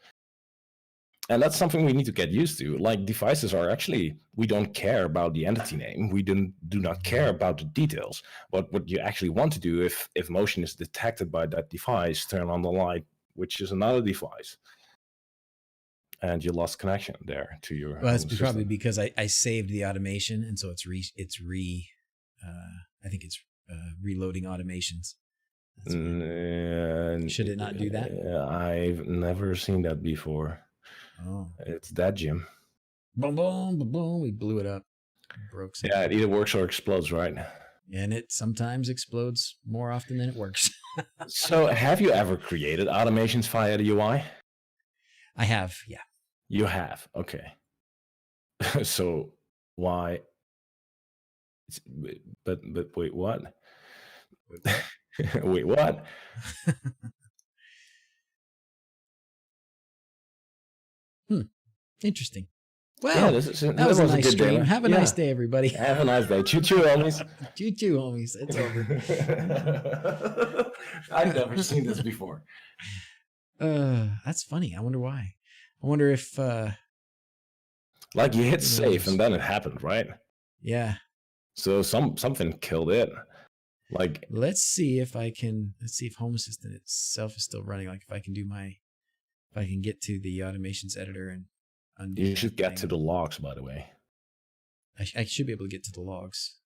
And that's something we need to get used to. Like, devices are actually, we don't care about the entity name. We do not care about the details. What you actually want to do, if motion is detected by that device, turn on the light, which is another device. And you lost connection there to your. Well, that's probably because I saved the automation, and so it's I think it's reloading automations. Should it not do that? I've never seen that before. Oh, it's that, Jim. Boom, boom, boom, boom. We blew it up. Broke something. Yeah, it either works or explodes, right? And it sometimes explodes more often than it works. So, have you ever created automations via the UI? I have, yeah. You have, okay. So why? But wait, what? Wait, what? Interesting. Well, yeah, that was a nice stream. Day. Have a nice day, everybody. Have a nice day. Choo-choo, homies. Choo-choo, homies. It's over. I've never seen this before. That's funny. I wonder why. I wonder if like, you hit save and then it happened, right? Yeah. So something killed it. Like, let's see if Home Assistant itself is still running. Like, if I can get to the automations editor and undo. You should get to the logs, by the way. I should be able to get to the logs.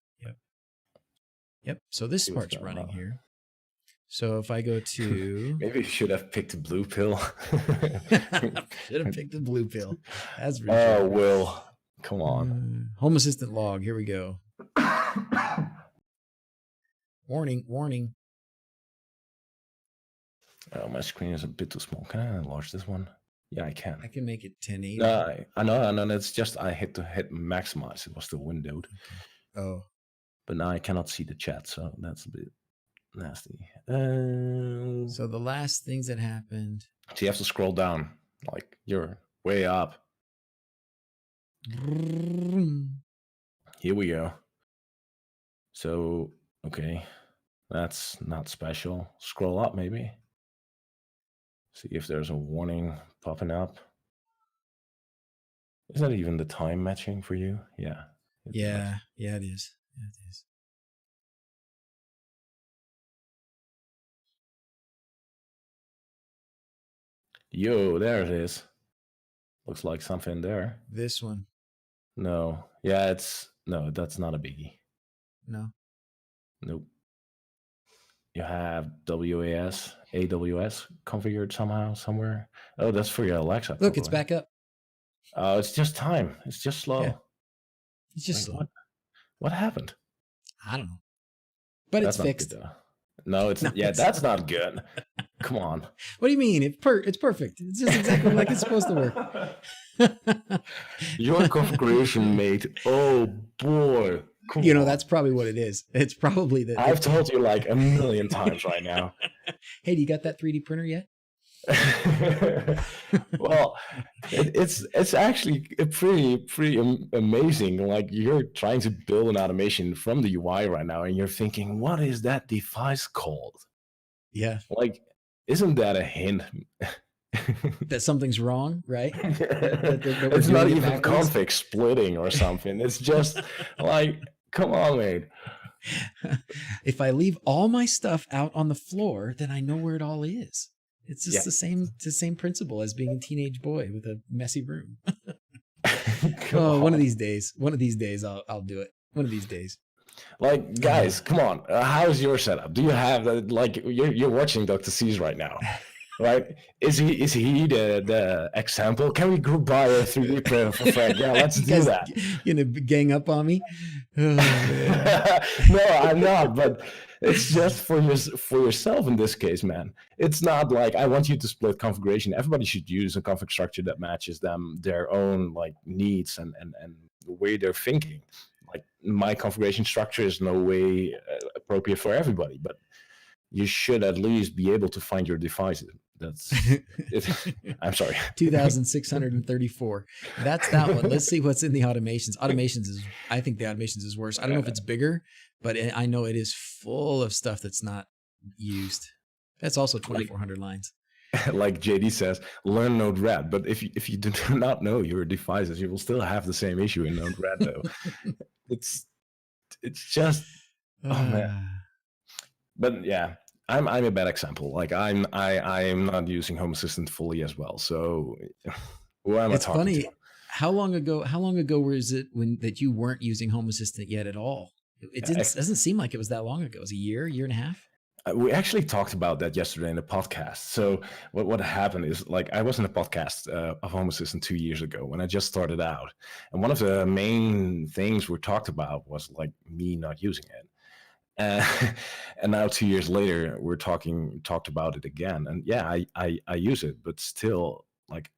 Yep. So this part's running here. So if I go to... Maybe you should have picked a blue pill. Should have picked a blue pill. That's ridiculous. Oh, Will. Come on. Home Assistant log. Here we go. Warning. Oh, my screen is a bit too small. Can I enlarge this one? Yeah, I can. I can make it 1080. No, I know. It's just I hit maximize. It was still windowed. Okay. Oh. But now I cannot see the chat, so that's a bit nasty. So the last things that happened. So you have to scroll down. Like, you're way up. Here we go. So, okay. That's not special. Scroll up, maybe. See if there's a warning popping up. Is that even the time matching for you? Yeah. Yeah, it is. Yeah, it is. Yo, there it is. Looks like something there. This one. No. Yeah, no, that's not a biggie. No. Nope. You have AWS configured somehow, somewhere. Oh, that's for your Alexa. Look, probably. It's back up. Oh, it's just time. It's just slow. Yeah. It's just slow. What happened? I don't know. But that's it's fixed. No, it's that's not good. Come on. What do you mean? It's perfect. It's just exactly like it's supposed to work. Your configuration, mate. Oh boy. That's probably what it is. It's probably that. I've told you like a million times right now. Hey, do you got that 3D printer yet? Well, it's actually pretty amazing. Like, you're trying to build an automation from the UI right now, and you're thinking, what is that device called? Yeah. Like, isn't that a hint? That something's wrong, right? It's not even config splitting or something. It's just like, come on, mate. If I leave all my stuff out on the floor, then I know where it all is. It's just the same principle as being a teenage boy with a messy room. One of these days I'll do it. One of these days. Like, guys, come on. How's your setup? Do you have like you're watching DrZzs right now, right? Is he the example? Can we group buy a 3D printer for Frank? Yeah, let's do that. You gonna gang up on me? Oh, man. No, I'm not, but it's just for yourself in this case, man. It's not like I want you to split configuration. Everybody should use a config structure that matches their own like needs and the way they're thinking. Like my configuration structure is no way appropriate for everybody, but you should at least be able to find your devices. That's it. I'm sorry. 2,634. That's that one. Let's see what's in the automations. I think the automations is worse. I don't know if it's bigger, but I know it is full of stuff that's not used. That's also 2,400 lines. Like JD says, learn Node-RED. But if you do not know your devices, you will still have the same issue in Node-RED, though. it's just, oh man. But yeah, I'm a bad example. Like I'm not using Home Assistant fully as well. So who am I talking funny. to? How long ago was it that you weren't using Home Assistant yet at all? It doesn't seem like it was that long ago. It was a year and a half. We actually talked about that yesterday in the podcast. So what happened is, like, I was in a podcast of Home Assistant 2 years ago when I just started out. And one of the main things we talked about was like me not using it. And now 2 years later, we're talked about it again. And yeah, I use it, but still, like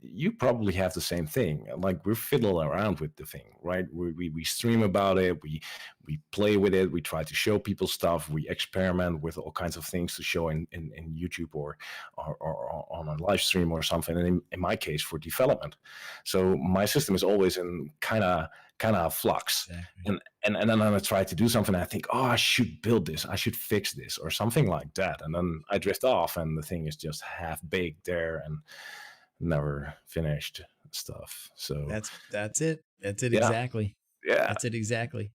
you probably have the same thing. Like we fiddle around with the thing, right? We stream about it, we play with it, we try to show people stuff, we experiment with all kinds of things to show in YouTube or on a live stream or something. And in my case, for development. So my system is always in kind of flux. Exactly. And then I try to do something, and I think, oh, I should build this, I should fix this, or something like that. And then I drift off, and the thing is just half baked there and never finished stuff. So that's it. That's it. Yeah. Exactly. Yeah. That's it. Exactly.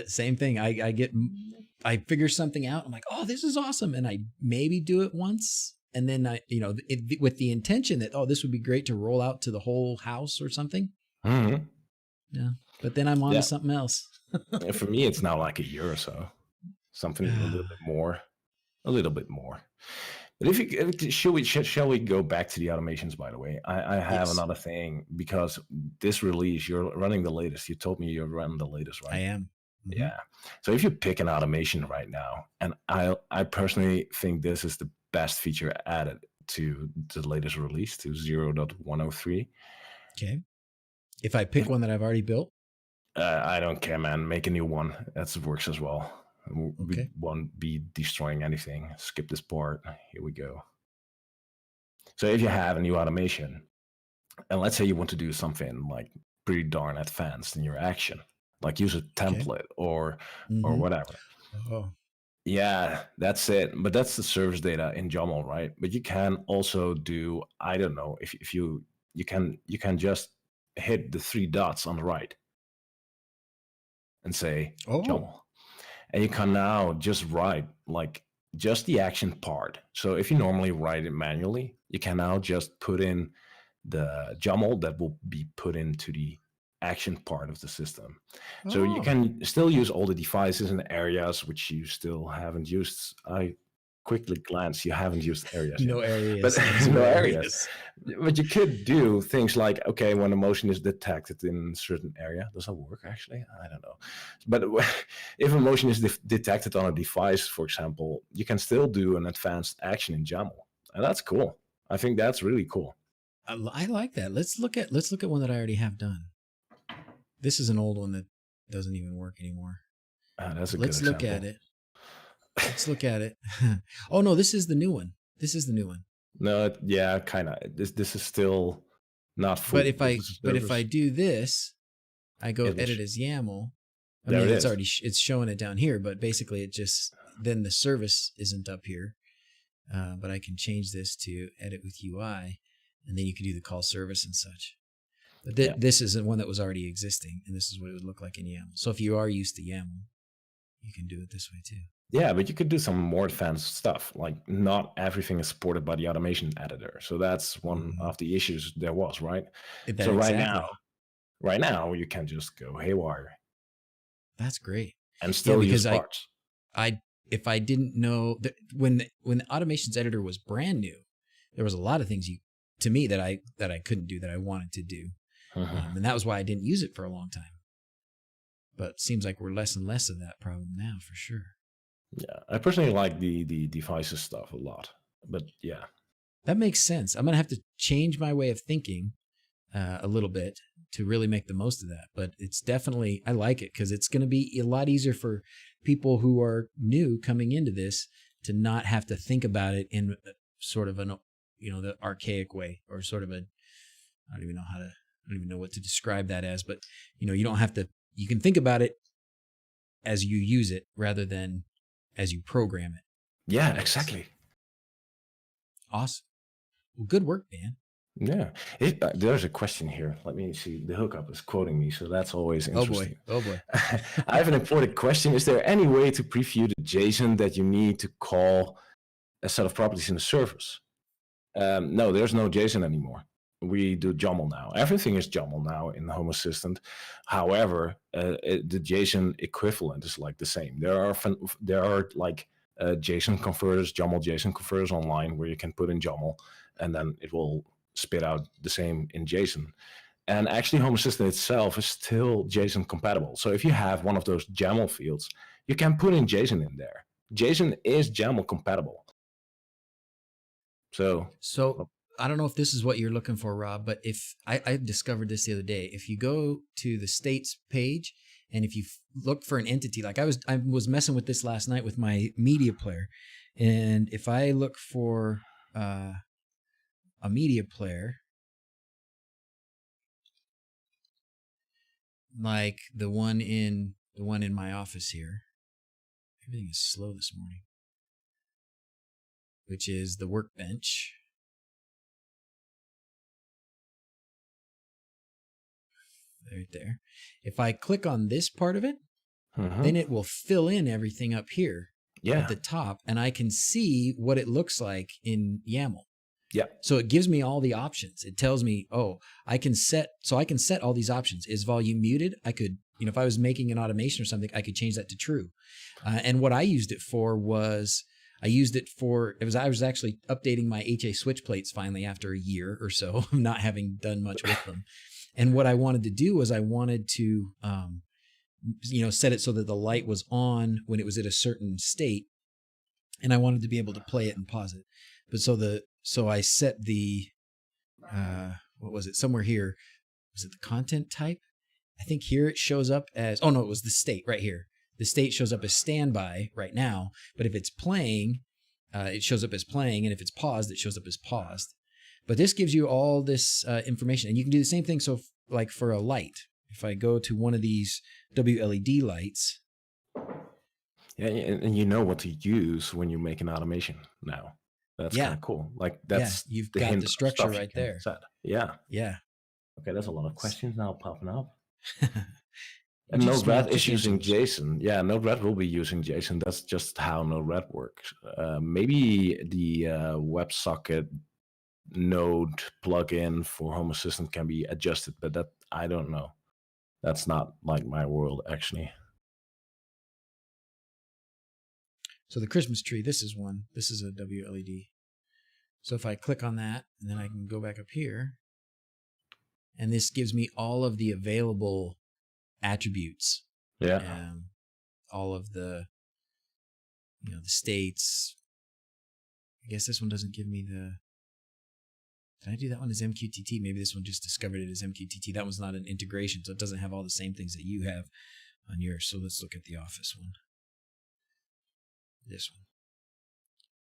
Same thing. I figure something out. I'm like, oh, this is awesome. And I maybe do it once. And then with the intention that, oh, this would be great to roll out to the whole house or something. Mm-hmm. Yeah. But then I'm on to something else. For me, it's now like a year or so, something a little bit more. But shall we go back to the automations, by the way? I have another thing, because this release, you're running the latest. You told me you're running the latest, right? I am. Mm-hmm. Yeah. So if you pick an automation right now, and I personally think this is the best feature added to the latest release, to 0.103. Okay. If I pick one that I've already built? I don't care, man. Make a new one. That works as well. Okay. We won't be destroying anything. Skip this part. Here we go. So if you have a new automation, and let's say you want to do something like pretty darn advanced in your action, like use a template or whatever. Oh. Yeah, that's it. But that's the service data in YAML, right? But you can also do, I don't know, if you can just hit the 3 dots on the right and say YAML. And you can now just write like just the action part. So if you normally write it manually, you can now just put in the YAML that will be put into the action part of the system. So you can still use all the devices and areas which you still haven't used. I quickly glance, you haven't used areas. No yet. areas. But no areas. But you could do things like, okay, when a motion is detected in a certain area, does that work actually? I don't know. But if a motion is detected on a device, for example, you can still do an advanced action in YAML. And that's cool. I think that's really cool. I like that. Let's look at one that I already have done. This is an old one that doesn't even work anymore. That's a Let's good look at it. Let's look at it. Oh no, this is the new one. No, yeah, kind of. This is still not full. But if I do this, I go edit as YAML. I mean, it's already it's showing it down here, but basically it just then the service isn't up here. But I can change this to edit with UI, and then you can do the call service and such. But this is one that was already existing, and this is what it would look like in YAML. So if you are used to YAML, you can do it this way too. Yeah, but you could do some more advanced stuff. Like not everything is supported by the automation editor. So that's one of the issues there was, right? So right now you can just go haywire. That's great. And still use parts. If I didn't know that when the automations editor was brand new, there was a lot of things to me that I couldn't do that I wanted to do. And that was why I didn't use it for a long time. But seems like we're less and less of that problem now, for sure. Yeah, I personally like the devices stuff a lot, but yeah. That makes sense. I'm going to have to change my way of thinking a little bit to really make the most of that. But it's definitely, I like it because it's going to be a lot easier for people who are new coming into this to not have to think about it in sort of an, the archaic way, or sort of I don't even know what to describe that as, but you don't have to, you can think about it as you use it rather than as you program it. Yeah, exactly. Awesome. Well, good work, Dan. Yeah. There's a question here. Let me see. The hookup is quoting me, so that's always interesting. Oh boy. I have an important question. Is there any way to preview the JSON that you need to call a set of properties in the service? No, there's no JSON anymore. We do YAML now. Everything is YAML now in the Home Assistant. However, the JSON equivalent is like the same. There are like JSON converters, YAML JSON converters online where you can put in YAML, and then it will spit out the same in JSON. And actually, Home Assistant itself is still JSON compatible. So if you have one of those YAML fields, you can put in JSON in there. JSON is YAML compatible. So I don't know if this is what you're looking for, Rob, but if I discovered this the other day, if you go to the states page and if you look for an entity, like I was messing with this last night with my media player, and if I look for a media player, like the one in my office here, everything is slow this morning, which is the workbench. Right there. If I click on this part of it, then it will fill in everything up here at the top, and I can see what it looks like in YAML. Yeah. So it gives me all the options. It tells me, I can set all these options. Is volume muted? I could, if I was making an automation or something, I could change that to true. And what I used it for was, I was actually updating my HA switch plates finally after a year or so of not having done much with them. And what I wanted to do was I wanted to, set it so that the light was on when it was at a certain state, and I wanted to be able to play it and pause it. But so I set the, what was it? Somewhere here, was it the content type? I think here it shows up as, it was the state right here. The state shows up as standby right now, but if it's playing, it shows up as playing, and if it's paused, it shows up as paused. But this gives you all this information, and you can do the same thing. So like for a light, if I go to one of these wLED lights. Yeah, and you know what to use when you make an automation now. That's kind of cool. Like you've got the structure right there. Yeah. Yeah. Okay, there's a lot of questions now popping up. And Node-RED is using JSON. Yeah, Node-RED will be using JSON. That's just how Node-RED works. Maybe the WebSocket Node plugin for Home Assistant can be adjusted, but that I don't know. That's not like my world, actually. So the Christmas tree, this is one. This is a wLED. So if I click on that, and then I can go back up here, and this gives me all of the available attributes. Yeah. All of the, the states. I guess this one doesn't give me the. Did I do that one as MQTT? Maybe this one just discovered it as MQTT. That one's not an integration, so it doesn't have all the same things that you have on yours. So let's look at the Office one. This one.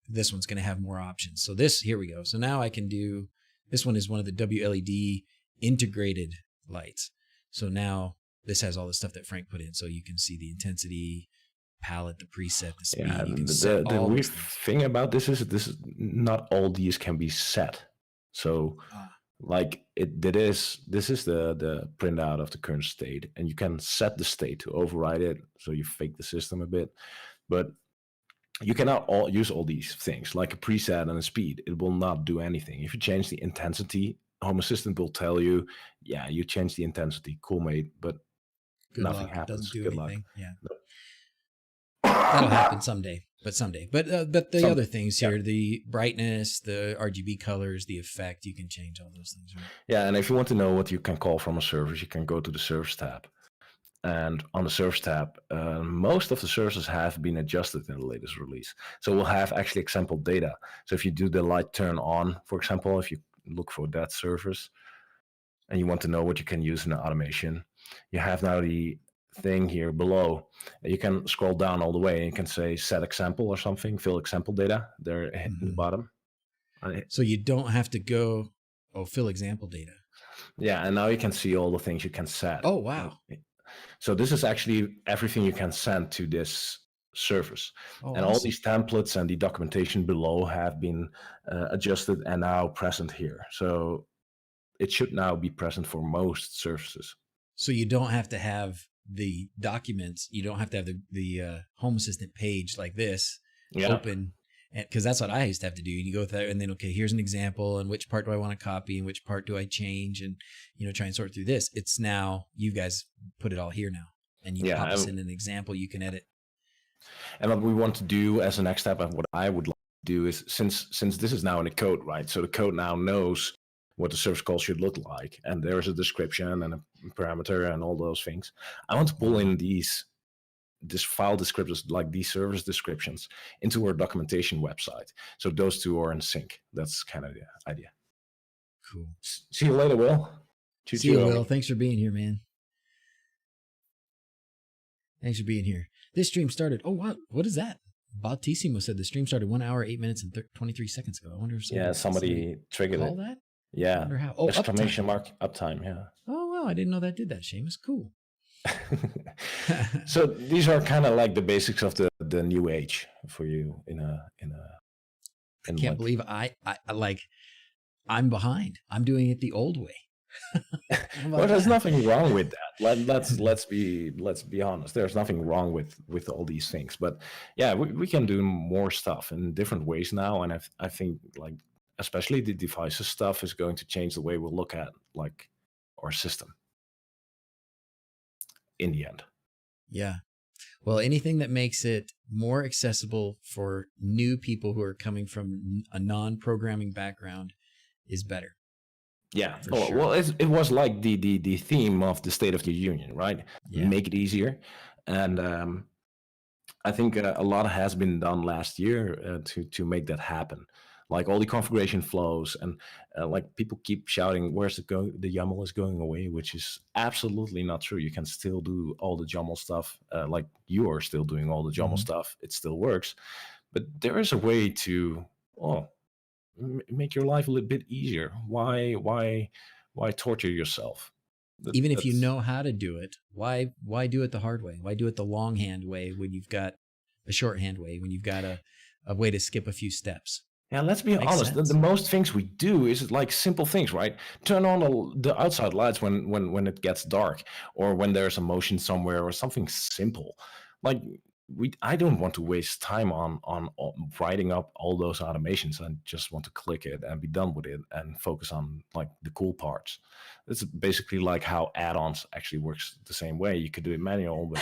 This one's going to have more options. So here we go. So now I can do, this one is one of the wLED integrated lights. So now this has all the stuff that Frank put in. So you can see the intensity, palette, the preset, the speed. Yeah, you can set the weird thing about this is not all these can be set. So like this is the printout of the current state, and you can set the state to override it. So you fake the system a bit, but you cannot use all these things like a preset and a speed. It will not do anything. If you change the intensity, Home Assistant will tell you, yeah, you changed the intensity, cool mate, but nothing happens. Doesn't do Good anything. luck. Yeah. That'll happen someday. But the other things here, the brightness, the RGB colors, the effect, you can change all those things, right? Yeah, and if you want to know what you can call from a service, you can go to the Service tab. And on the Service tab, most of the services have been adjusted in the latest release. So we'll have actually example data. So if you do the light turn on, for example, if you look for that service and you want to know what you can use in the automation, you have now the thing here below. You can scroll down all the way and you can say set example or something, fill example data there in the bottom. So you don't have to go, fill example data. Yeah, and now you can see all the things you can set. Oh, wow. So this is actually everything you can send to this service. Oh, and awesome. All these templates and the documentation below have been adjusted and now present here. So it should now be present for most services. So you don't have to have the documents. You don't have to have the Home Assistant page like this open, because that's what I used to have to do. You go through and then, okay, here's an example, and which part do I want to copy, and which part do I change, and try and sort through this. It's now you guys put it all here now, and you pop us in an example you can edit. And what we want to do as a next step, and what I would like to do is, since this is now in the code, right? So the code now knows what the service call should look like, and there is a description and a parameter and all those things. I want to pull in this file descriptors, like these service descriptions, into our documentation website. So those two are in sync. That's kind of the idea. Cool. See you later, Will. See you, Will. Thanks for being here, man. Thanks for being here. This stream started. Oh, wow. What is that? Bautissimo said the stream started 1 hour, 8 minutes, and 23 seconds ago. I wonder if somebody triggered it. That? Yeah. I wonder how. Oh, exclamation uptime. Mark uptime. Yeah. Oh, wow. I didn't know that did that, Seamus. Cool. So these are kind of like the basics of the new age for you I can't believe I'm behind. I'm doing it the old way. Well, there's nothing wrong with that. Let's be honest. There's nothing wrong with all these things. But yeah, we can do more stuff in different ways now, and I think like especially the devices stuff is going to change the way we look at like our system in the end. Yeah. Well, anything that makes it more accessible for new people who are coming from a non-programming background is better. Yeah. Well, it was like the theme of the State of the Union, right? Yeah. Make it easier. And I think a lot has been done last year to make that happen. Like all the configuration flows and like people keep shouting, where's the YAML is going away, which is absolutely not true. You can still do all the YAML stuff. Like you are still doing all the YAML stuff. It still works. But there is a way to make your life a little bit easier. Why torture yourself? Even if you know how to do it, why do it the hard way? Why do it the longhand way when you've got a shorthand way, when you've got a way to skip a few steps? Yeah, let's be honest. The most things we do is like simple things, right? Turn on the outside lights when it gets dark, or when there's a motion somewhere, or something simple. Like I don't want to waste time on writing up all those automations. I just want to click it and be done with it and focus on like the cool parts. It's basically like how add-ons actually works the same way. You could do it manual, but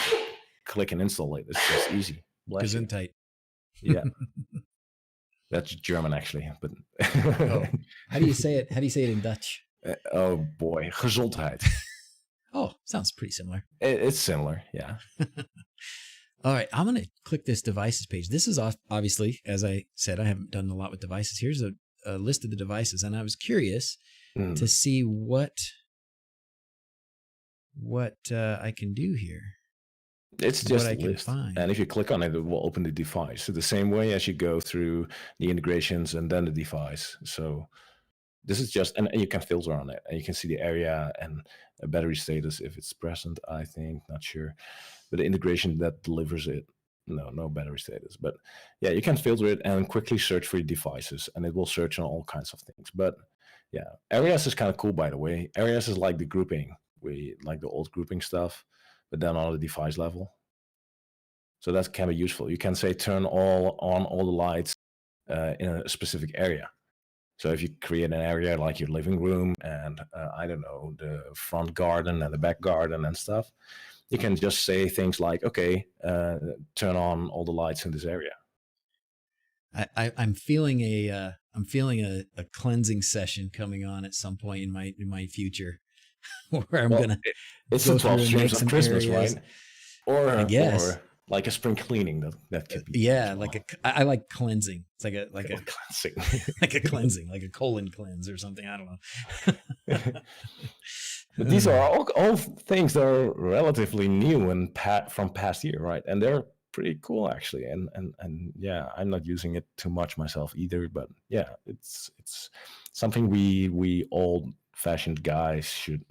click and install it. It's just easy. Gesundheit. Yeah. That's German, actually. But how do you say it? How do you say it in Dutch? Oh boy, gezondheid. Oh, sounds pretty similar. It's similar, yeah. All right, I'm going to click this devices page. This is obviously, as I said, I haven't done a lot with devices. Here's a list of the devices, and I was curious to see what I can do here. It's just a list. And if you click on it, it will open the device. So the same way as you go through the integrations and then the device. So this is just, and you can filter on it, and you can see the area and a battery status if it's present, I think, not sure. But the integration that delivers it, no battery status. But yeah, you can filter it and quickly search for your devices, and it will search on all kinds of things. But yeah, areas is kind of cool, by the way. Areas is like the grouping. We like the old grouping stuff, but then on the device level. So that can be useful. You can say turn on all the lights in a specific area. So if you create an area like your living room and I don't know, the front garden and the back garden and stuff, you can just say things like, okay, turn on all the lights in this area. I'm feeling a cleansing session coming on at some point in my future. where I'm Well, gonna it's go the 12 through and make streams of some Christmas, areas. right? I guess. Or like a spring cleaning that could be fun Yeah, as well. I like cleansing. It's like a Cleansing. like a cleansing, like a colon cleanse or something. I don't know. But these are all things that are relatively new and from past year, right? And they're pretty cool actually. And yeah, I'm not using it too much myself either. But yeah, it's something we old fashioned guys should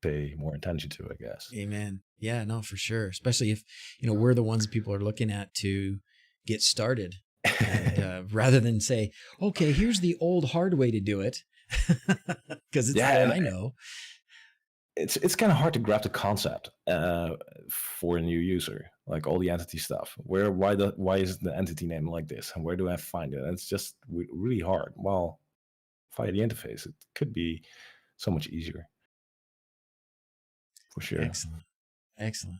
pay more attention to, I guess. Amen. Yeah, no, for sure. Especially if, we're the ones people are looking at to get started. And rather than say, okay, here's the old hard way to do it. Because it's what I know. It's kind of hard to grab the concept for a new user, like all the entity stuff. Why is the entity name like this, and where do I find it? And it's just really hard. Well, via the interface, it could be so much easier. For sure. Excellent.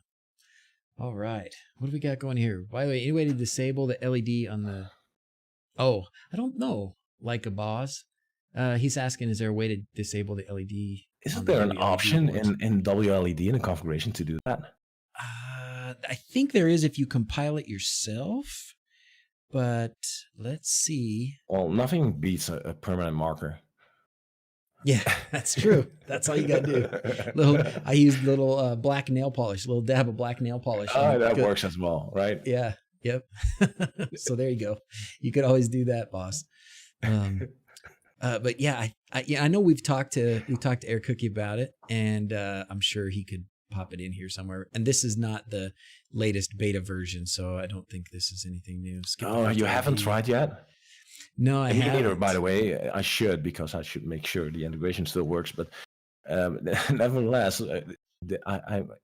All right. What do we got going here? By the way, any way to disable the LED on the... Oh, I don't know. Like a boss. He's asking, is there a way to disable the LED? Isn't there an option in wLED in the configuration to do that? I think there is if you compile it yourself, but let's see. Well, nothing beats a permanent marker. Yeah, that's true. That's all you got to do. I used little black nail polish, little dab of black nail polish. Oh, that works as well, right? Yeah. Yep. So there you go. You could always do that, boss. But yeah, I know we've talked to Air Cookie about it, and I'm sure he could pop it in here somewhere. And this is not the latest beta version, so I don't think this is anything new. You haven't tried yet? No, I haven't. Either, by the way. I should, because I should make sure the integration still works. But nevertheless,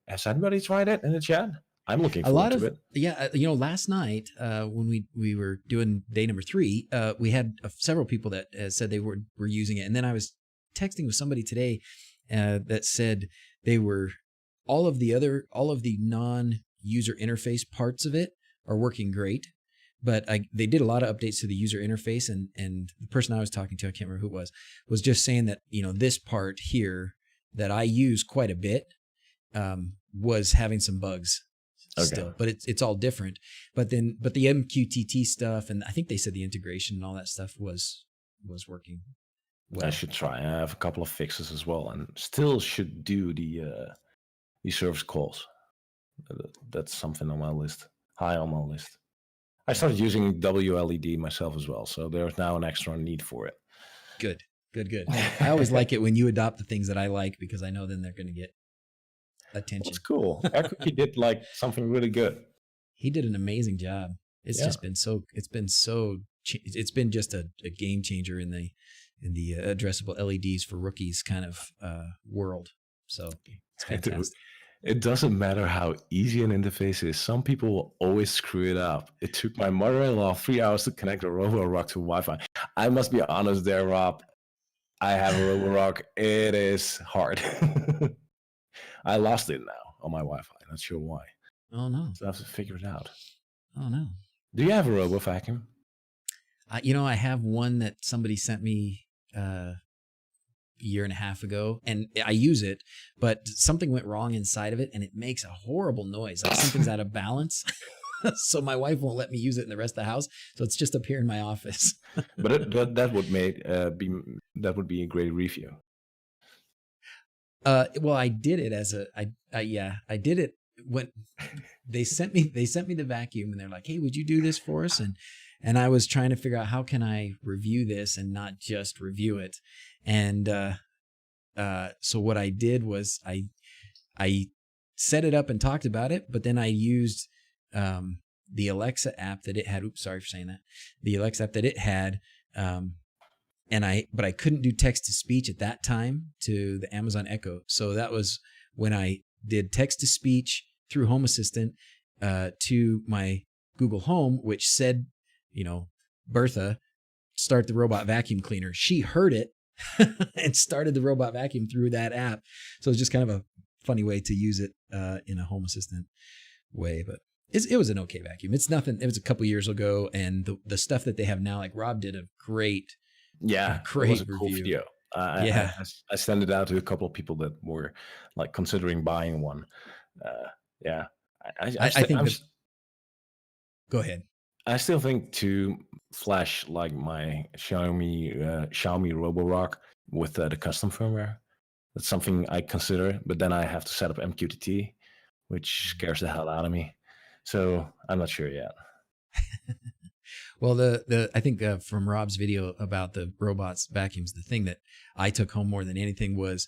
has anybody tried it in the chat? I'm looking forward to it. Yeah, last night when we were doing day number 3, we had several people that said they were using it, and then I was texting with somebody today that said they were all of the non-user interface parts of it are working great, but they did a lot of updates to the user interface, and the person I was talking to, I can't remember who it was just saying that this part here that I use quite a bit was having some bugs. Still, but it's all different. But the MQTT stuff, and I think they said the integration and all that stuff was working well. I should try. I have a couple of fixes as well, and still should do the service calls. That's something on my list, high on my list. I started using wLED myself as well, so there's now an extra need for it. Good. I always like it when you adopt the things that I like, because I know then they're going to get attention. It's cool. He did like something really good. He did an amazing job. It's been just a game changer in the addressable LEDs for rookies kind of world. So it's fantastic. It doesn't matter how easy an interface is. Some people will always screw it up. It took my mother-in-law 3 hours to connect a Roborock to Wi-Fi. I must be honest there, Rob. I have a Roborock. It is hard. I lost it now on my Wi-Fi. Not sure why. Oh, no. So I have to figure it out. Oh, no. Do you have a RoboVacuum? I have one that somebody sent me a year and a half ago, and I use it, but something went wrong inside of it, and it makes a horrible noise. Like something's out of balance. So my wife won't let me use it in the rest of the house. So it's just up here in my office. But that would be a great review. Well, I did it I did it when they sent me the vacuum, and they're like, hey, would you do this for us? And I was trying to figure out how can I review this and not just review it. And so what I did was I set it up and talked about it, but then I used the Alexa app that it had. Oops, sorry for saying that. The Alexa app that it had. But I couldn't do text to speech at that time to the Amazon Echo. So that was when I did text to speech through Home Assistant to my Google Home, which said, Bertha, start the robot vacuum cleaner. She heard it and started the robot vacuum through that app. So it's just kind of a funny way to use it in a Home Assistant way. But it was an okay vacuum. It's nothing. It was a couple years ago, and the stuff that they have now, like Rob did a great review. Cool video. Yeah, I sent it out to a couple of people that were like considering buying one. Uh, yeah, I think that. Go ahead. I still think to flash like my Xiaomi Roborock with the custom firmware. That's something I consider, but then I have to set up MQTT, which scares the hell out of me. So I'm not sure yet. Well, the I think from Rob's video about the robots vacuums, the thing that I took home more than anything was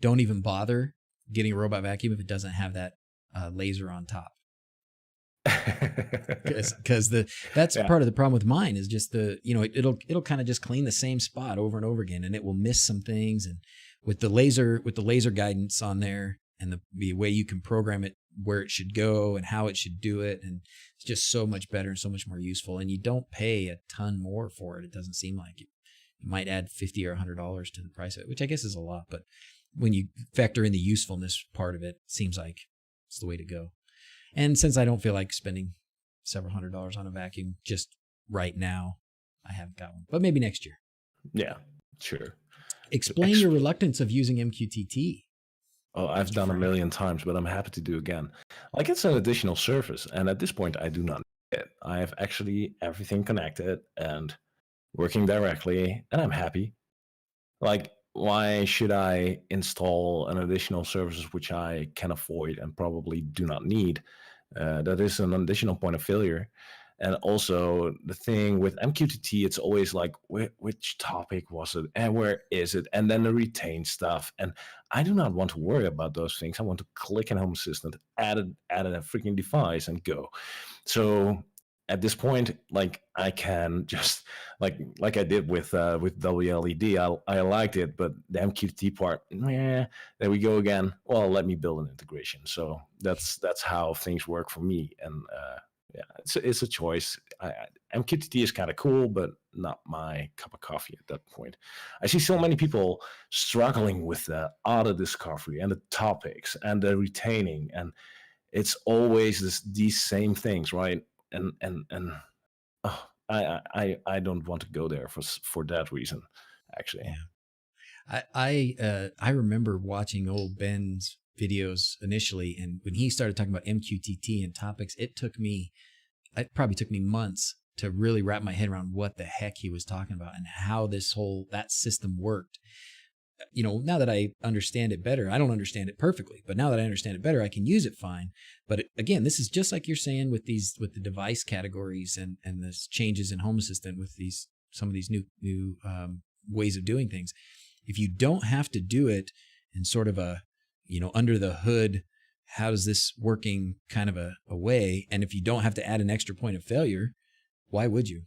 don't even bother getting a robot vacuum if it doesn't have that laser on top. Because that's Yeah. part of the problem with mine is just it'll kind of just clean the same spot over and over again, and it will miss some things. And with the laser guidance on there and the way you can program it where it should go and how it should do it, and it's just so much better and so much more useful. And you don't pay a ton more for it. It doesn't seem like it. You might add $50 or $100 to the price of it, which I guess is a lot, but when you factor in the usefulness part of it, it seems like it's the way to go. And since I don't feel like spending several $100s on a vacuum just right now, I haven't got one. But maybe next year. Yeah, sure. Explain your reluctance of using MQTT. Oh, I've done a million times, but I'm happy to do again. Like it's an additional service, and at this point, I do not need it. I have actually everything connected and working directly, and I'm happy. Like, why should I install an additional service which I can avoid and probably do not need? That is an additional point of failure. And also the thing with MQTT, it's always like, which topic was it and where is it? And then the retain stuff. And I do not want to worry about those things. I want to click in Home Assistant, add a freaking device and go. So at this point, like I can just like I did with wLED, I liked it, but the MQTT part, there we go again. Well, let me build an integration. So that's how things work for me, and yeah, it's a choice. MQTT is kind of cool, but not my cup of coffee at that point. I see so many people struggling with the auto discovery and the topics and the retaining, and it's always these same things, right? And oh, I don't want to go there for that reason, actually. Yeah. I remember watching old Ben's videos initially, and when he started talking about MQTT and topics, it probably took me months to really wrap my head around what the heck he was talking about and how that system worked. Now that I understand it better, I don't understand it perfectly, but now that I understand it better, I can use it fine. But again, this is just like you're saying with the device categories and the changes in Home Assistant with some of these new ways of doing things. If you don't have to do it in sort of a, under the hood, how does this working kind of a way? And if you don't have to add an extra point of failure, why would you?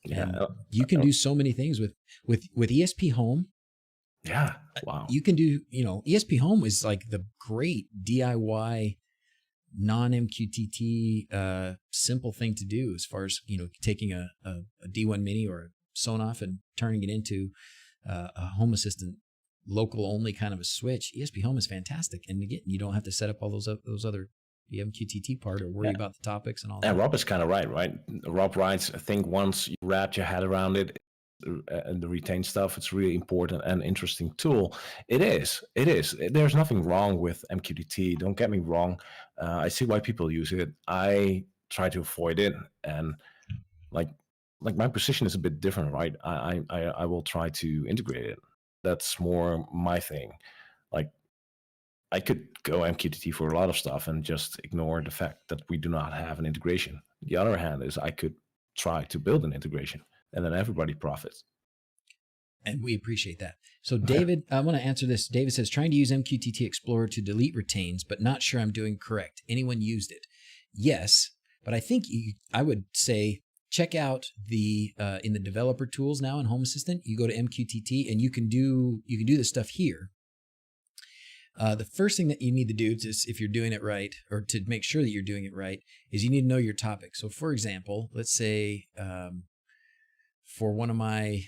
Yeah, and you can do so many things with ESP Home. Yeah, wow. You can do, ESP Home is like the great DIY non-MQTT simple thing to do as far as, taking a D1 Mini or a Sonoff and turning it into a Home Assistant local only kind of a switch. ESP Home is fantastic. And again, you don't have to set up all those other the MQTT part or worry about the topics and all that. And Rob is kind of right? Rob writes, I think once you wrap your head around it, and the retain stuff, it's really important and interesting tool. It is. There's nothing wrong with MQTT. Don't get me wrong. I see why people use it. I try to avoid it, and like my position is a bit different, right? I will try to integrate it. That's more my thing. Like I could go MQTT for a lot of stuff and just ignore the fact that we do not have an integration. The other hand is I could try to build an integration, and then everybody profits. And we appreciate that. So David, I want to answer this. David says, trying to use MQTT Explorer to delete retains, but not sure I'm doing correct. Anyone used it? Yes, but I think I would say check out in the developer tools now in Home Assistant. You go to MQTT and you can do this stuff here. The first thing that you need to do is, if you're doing it right, or to make sure that you're doing it right, is you need to know your topic. So for example, let's say for one of my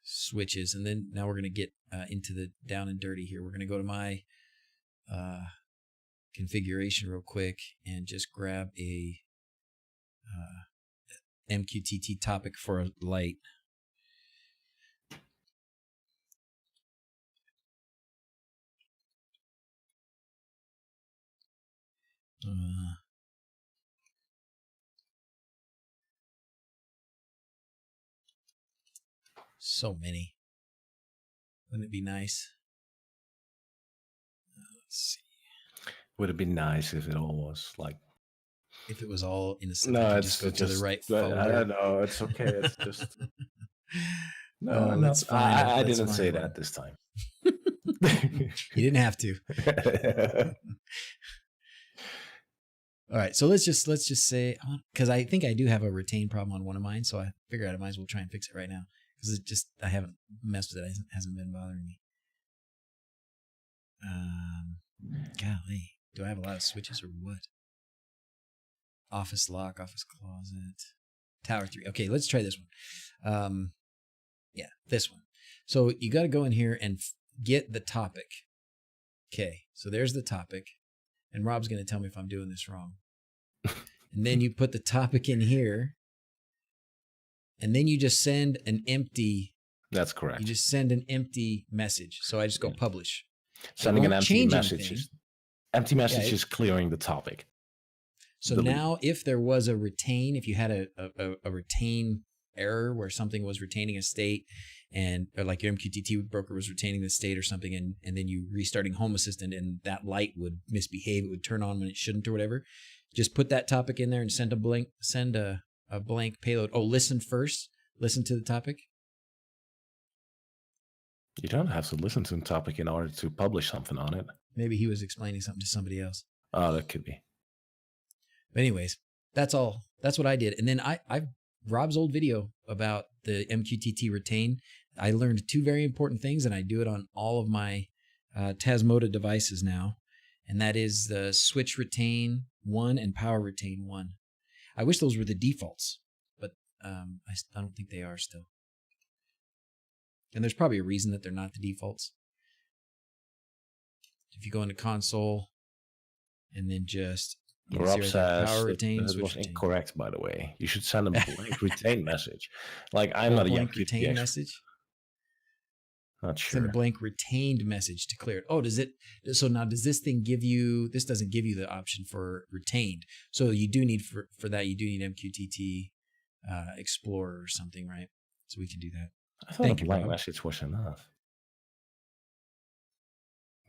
switches, and then now we're going to get into the down and dirty here. We're going to go to my configuration real quick and just grab a MQTT topic for a light. So many. Wouldn't it be nice? Let's see. Would it be nice if it all was like? If it was all in a No, just go to the right folder. I don't know. It's okay. It's just no. Let's find. I didn't say that this time. You didn't have to. All right, so let's just say, because I think I do have a retain problem on one of mine, so I figure I might as well try and fix it right now because I haven't messed with it. It hasn't been bothering me. Golly, do I have a lot of switches or what? Office lock, office closet, tower 3. Okay, let's try this one. Yeah, this one. So you got to go in here and get the topic. Okay, so there's the topic. And Rob's going to tell me if I'm doing this wrong. And then you put the topic in here. And then you just send an empty. That's correct. You just send an empty message. So I just go publish. Sending an empty message. Empty message is clearing the topic. So now if there was a retain, if you had a retain error where something was retaining a state and or like your MQTT broker was retaining the state or something and then you restarting Home Assistant and that light would misbehave, it would turn on when it shouldn't or whatever, just put that topic in there and send a blank payload. Oh, listen first. Listen to the topic. You don't have to listen to the topic in order to publish something on it. Maybe he was explaining something to somebody else. Oh, that could be. But anyways, that's all. That's what I did. And then I Rob's old video about the MQTT retain, I learned 2 very important things, and I do it on all of my Tasmota devices now. And that is the switch retain 1 and power retain 1. I wish those were the defaults, but I don't think they are still. And there's probably a reason that they're not the defaults. If you go into console and then just Rob says power retain, it was incorrect, by the way. You should send a blank retain message. Like I'm not a blank retain message. Not sure. Send a blank retained message to clear it. Oh, does it? So now does this thing give you? This doesn't give you the option for retained. So you do need for that. You do need MQTT Explorer or something, right? So we can do that. I thought a blank message was enough.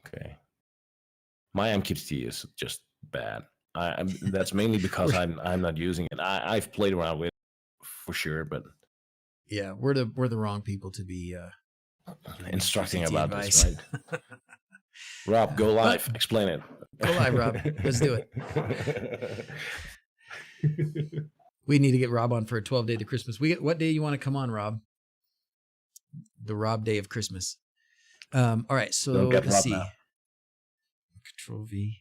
Okay. My MQTT is just bad. That's mainly because I'm not using it. I've played around with it for sure, but yeah, we're the wrong people to be instructing about this, right? Rob, go live. Explain it. Go live, Rob. Let's do it. We need to get Rob on for a 12-day to Christmas. What day you want to come on, Rob? The Rob day of Christmas. All right, so let's see. Now. Control V.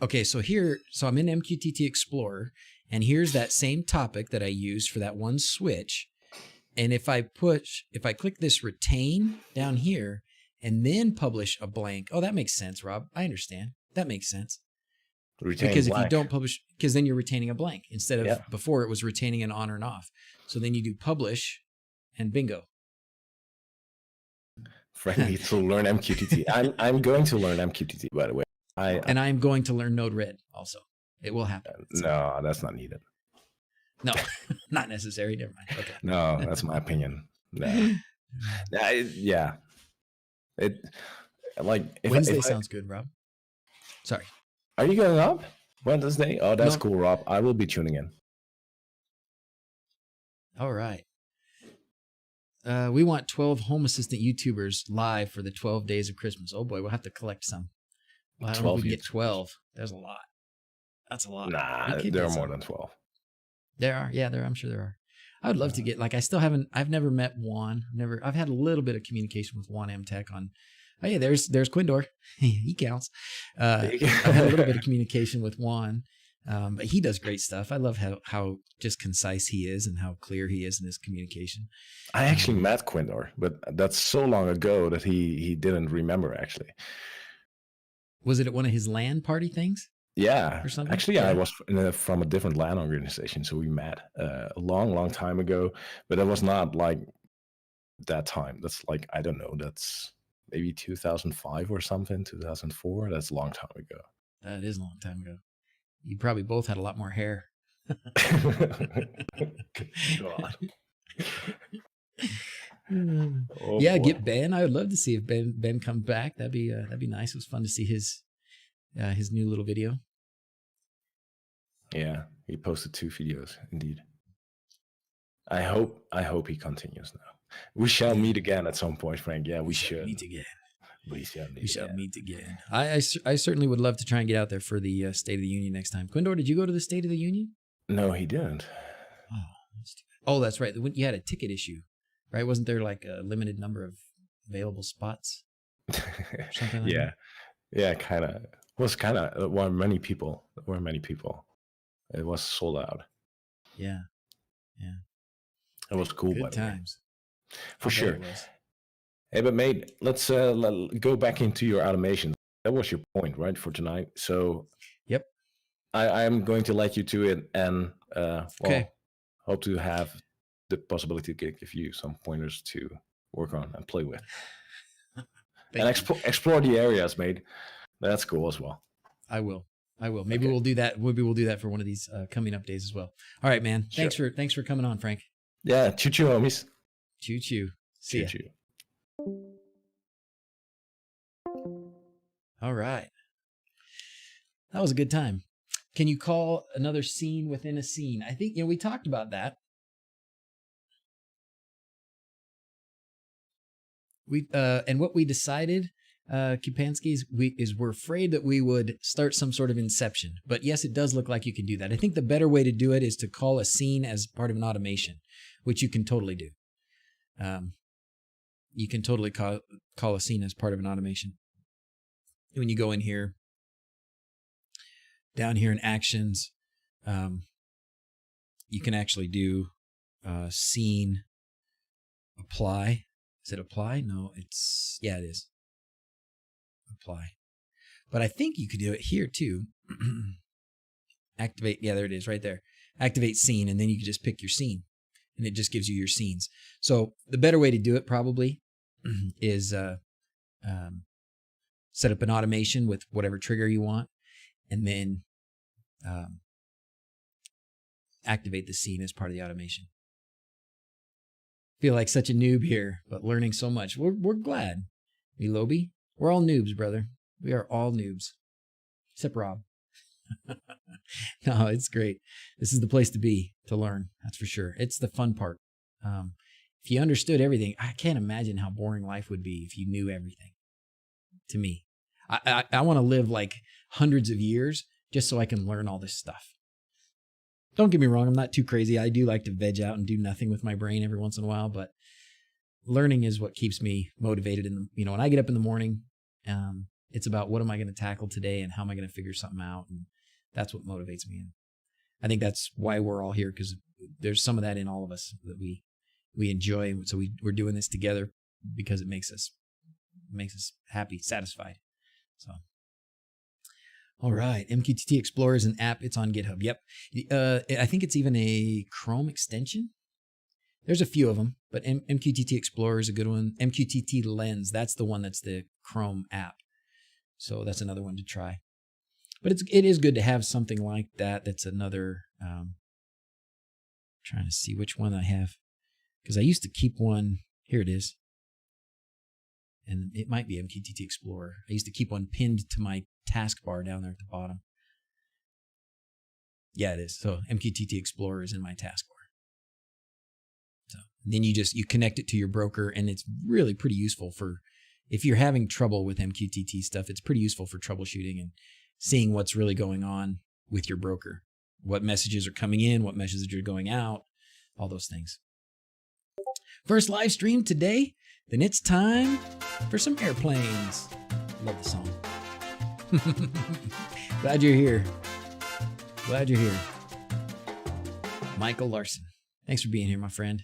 Okay, so I'm in MQTT Explorer, and here's that same topic that I used for that one switch. And if I click this retain down here and then publish a blank, oh, that makes sense, Rob. I understand. That makes sense. Retain because blank. If you don't publish, because then you're retaining a blank instead of before it was retaining an on or an off. So then you do publish and bingo. Frank needs to learn MQTT. I'm going to learn MQTT, by the way. And I'm going to learn Node Red also. It will happen. No, that's not needed. No, not necessary. Never mind. Okay. No, that's my opinion. No. Yeah. Wednesday sounds good, Rob. Sorry. Are you going up Wednesday? Oh, that's cool, Rob. I will be tuning in. All right. We want 12 Home Assistant YouTubers live for the 12 days of Christmas. Oh boy, we'll have to collect some. Well, I don't know if we can get 12. There's a lot. That's a lot. Nah, there are more than 12. There are. Yeah, I'm sure there are. I would love to get, I've never met Juan. I've had a little bit of communication with Juan M Tech on, oh yeah, there's Quindor. He counts. I've had a little bit of communication with Juan, but he does great stuff. I love how just concise he is and how clear he is in his communication. I actually met Quindor, but that's so long ago that he didn't remember actually. Was it at one of his LAN party things? Yeah, or something? Actually, I was from a different LAN organization, so we met a long time ago. But that was not like that time. That's like, I don't know. That's maybe 2005 or something, 2004. That's a long time ago. That is a long time ago. You probably both had a lot more hair. God. Oh, yeah, boy. Get Ben. I would love to see if Ben comes back. That'd be nice. It was fun to see his new little video. Yeah, he posted 2 videos indeed. I hope he continues now. We shall meet again at some point, Frank. Yeah, we should meet again. We shall meet again. I certainly would love to try and get out there for the State of the Union next time. Quindor, did you go to the State of the Union? No, he didn't. Oh, that's right. You had a ticket issue, right? Wasn't there like a limited number of available spots? Something like that? Yeah, kind of. Was kind of. There were many people. It was sold out. Yeah. It was cool. Good times. For sure. Hey, but mate, let's go back into your automation. That was your point, right, for tonight? So, yep. I am going to let you to it, and okay. Hope to have the possibility to give you some pointers to work on and play with, and explore the areas, mate. That's cool as well. I will. Maybe we'll do that. Maybe we'll do that for one of these coming up days as well. All right, man. Sure. Thanks for coming on, Frank. Yeah, choo-choo, homies. Choo-choo. See ya. All right. That was a good time. Can you call another scene within a scene? I think, we talked about that. And what we decided, Kupansky, is we're afraid that we would start some sort of inception. But yes, it does look like you can do that. I think the better way to do it is to call a scene as part of an automation, which you can totally do. You can totally call a scene as part of an automation. When you go in here, down here in actions, you can actually do scene apply. Is it apply? No, it is. Apply. But I think you could do it here too. Activate. Yeah, there it is right there. Activate scene, and then you can just pick your scene, and it just gives you your scenes. So the better way to do it probably is set up an automation with whatever trigger you want, and then activate the scene as part of the automation. Feel like such a noob here, but learning so much. We're glad. Elobi, we're all noobs, brother. We are all noobs. Except Rob. No, it's great. This is the place to be, to learn. That's for sure. It's the fun part. If you understood everything, I can't imagine how boring life would be if you knew everything. To me. I want to live like hundreds of years just so I can learn all this stuff. Don't get me wrong, I'm not too crazy. I do like to veg out and do nothing with my brain every once in a while, but learning is what keeps me motivated. When I get up in the morning, it's about what am I going to tackle today and how am I going to figure something out, and that's what motivates me. And I think that's why we're all here, because there's some of that in all of us that we enjoy. So we're doing this together because it makes us happy, satisfied. So. All right. MQTT Explorer is an app. It's on GitHub. Yep. I think it's even a Chrome extension. There's a few of them, but MQTT Explorer is a good one. MQTT Lens, that's the one that's the Chrome app. So that's another one to try. But it is good to have something like that. That's another, trying to see which one I have. Because I used to keep one. Here it is. And it might be MQTT Explorer. I used to keep one pinned to my taskbar down there at the bottom. Yeah, it is. So MQTT Explorer is in my taskbar. So then you connect it to your broker, and it's really pretty useful for if you're having trouble with MQTT stuff. It's pretty useful for troubleshooting and seeing what's really going on with your broker. What messages are coming in, what messages are going out, all those things. First live stream today. Then it's time for some airplanes. Love the song. Glad you're here. Michael Larson. Thanks for being here, my friend.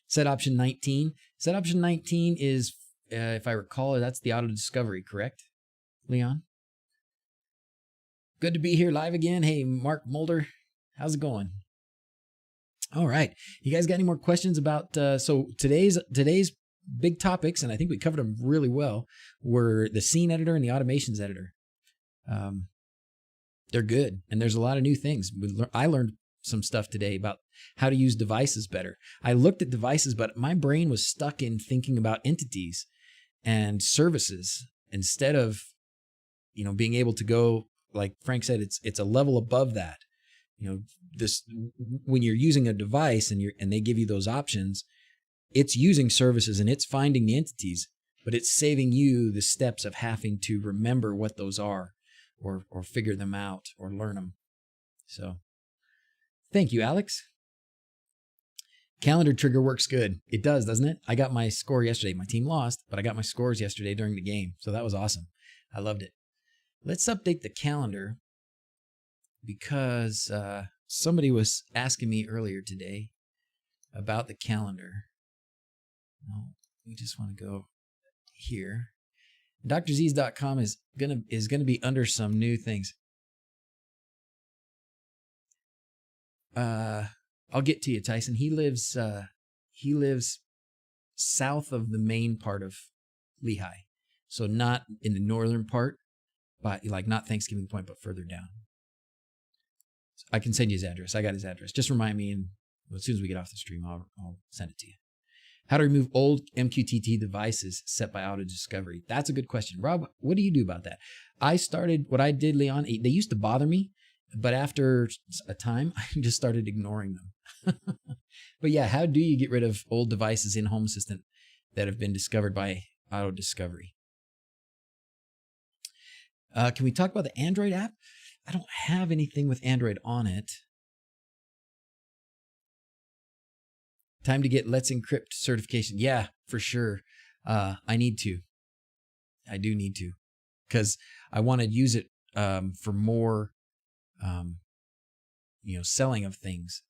Set option 19. Set option 19 is, if I recall, that's the auto discovery, correct, Leon? Good to be here live again. Hey, Mark Mulder. How's it going? All right. You guys got any more questions about, so today's big topics, and I think we covered them really well, were the scene editor and the automations editor. They're good. And there's a lot of new things. I learned some stuff today about how to use devices better. I looked at devices, but my brain was stuck in thinking about entities and services instead of, being able to go, like Frank said, it's a level above that. This, when you're using a device and they give you those options, it's using services and it's finding the entities, but it's saving you the steps of having to remember what those are or figure them out or learn them. So thank you, Alex. Calendar trigger works good. It does, doesn't it? I got my score yesterday. My team lost, but I got my scores yesterday during the game. So that was awesome. I loved it. Let's update the calendar because somebody was asking me earlier today about the calendar. No, we just want to go here. DrZzs.com is gonna be under some new things. I'll get to you, Tyson. He lives south of the main part of Lehigh, so not in the northern part, but like not Thanksgiving Point, but further down. So I can send you his address. I got his address. Just remind me, and as soon as we get off the stream, I'll send it to you. How to remove old MQTT devices set by auto discovery? That's a good question. Rob, what do you do about that? What I did, Leon, they used to bother me, but after a time, I just started ignoring them. But yeah, how do you get rid of old devices in Home Assistant that have been discovered by auto discovery? Can we talk about the Android app? I don't have anything with Android on it. Time to get Let's Encrypt certification. Yeah, for sure. I need to. I do need to, because I want to use it for more, selling of things.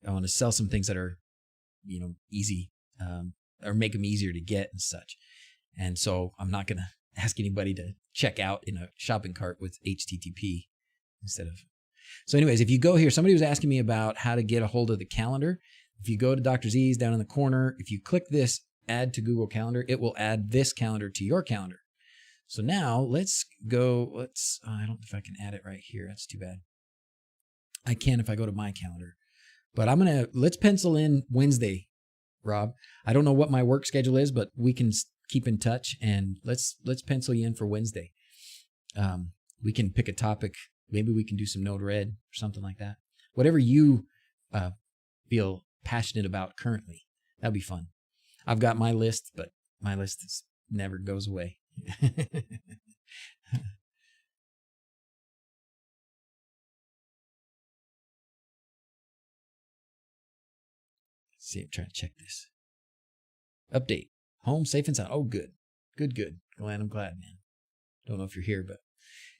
I want to sell some things that are, easy, or make them easier to get and such. And so I'm not going to ask anybody to check out in a shopping cart with HTTP instead of. So anyways, if you go here, somebody was asking me about how to get a hold of the calendar. If you go to DrZzs down in the corner, if you click this add to Google Calendar, it will add this calendar to your calendar. So now let's go, I don't know if I can add it right here. That's too bad. I can if I go to my calendar, but let's pencil in Wednesday, Rob. I don't know what my work schedule is, but we can keep in touch and let's pencil you in for Wednesday. We can pick a topic. Maybe we can do some Node-RED or something like that. Whatever you feel passionate about currently. That'd be fun. I've got my list, but my list never goes away. Let's see, I'm trying to check this. Update. Home safe and sound. Oh, good. Good. Glad, I'm glad, man. Don't know if you're here, but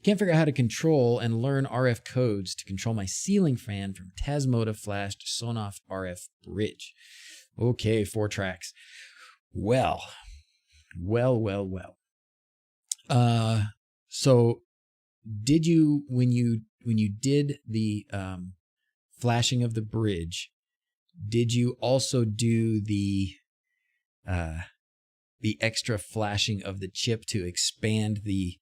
can't figure out how to control and learn RF codes to control my ceiling fan from Tasmota Flash to Sonoff RF Bridge. Okay, 4 tracks. Well. So did you, when you did the flashing of the bridge, did you also do the extra flashing of the chip to expand the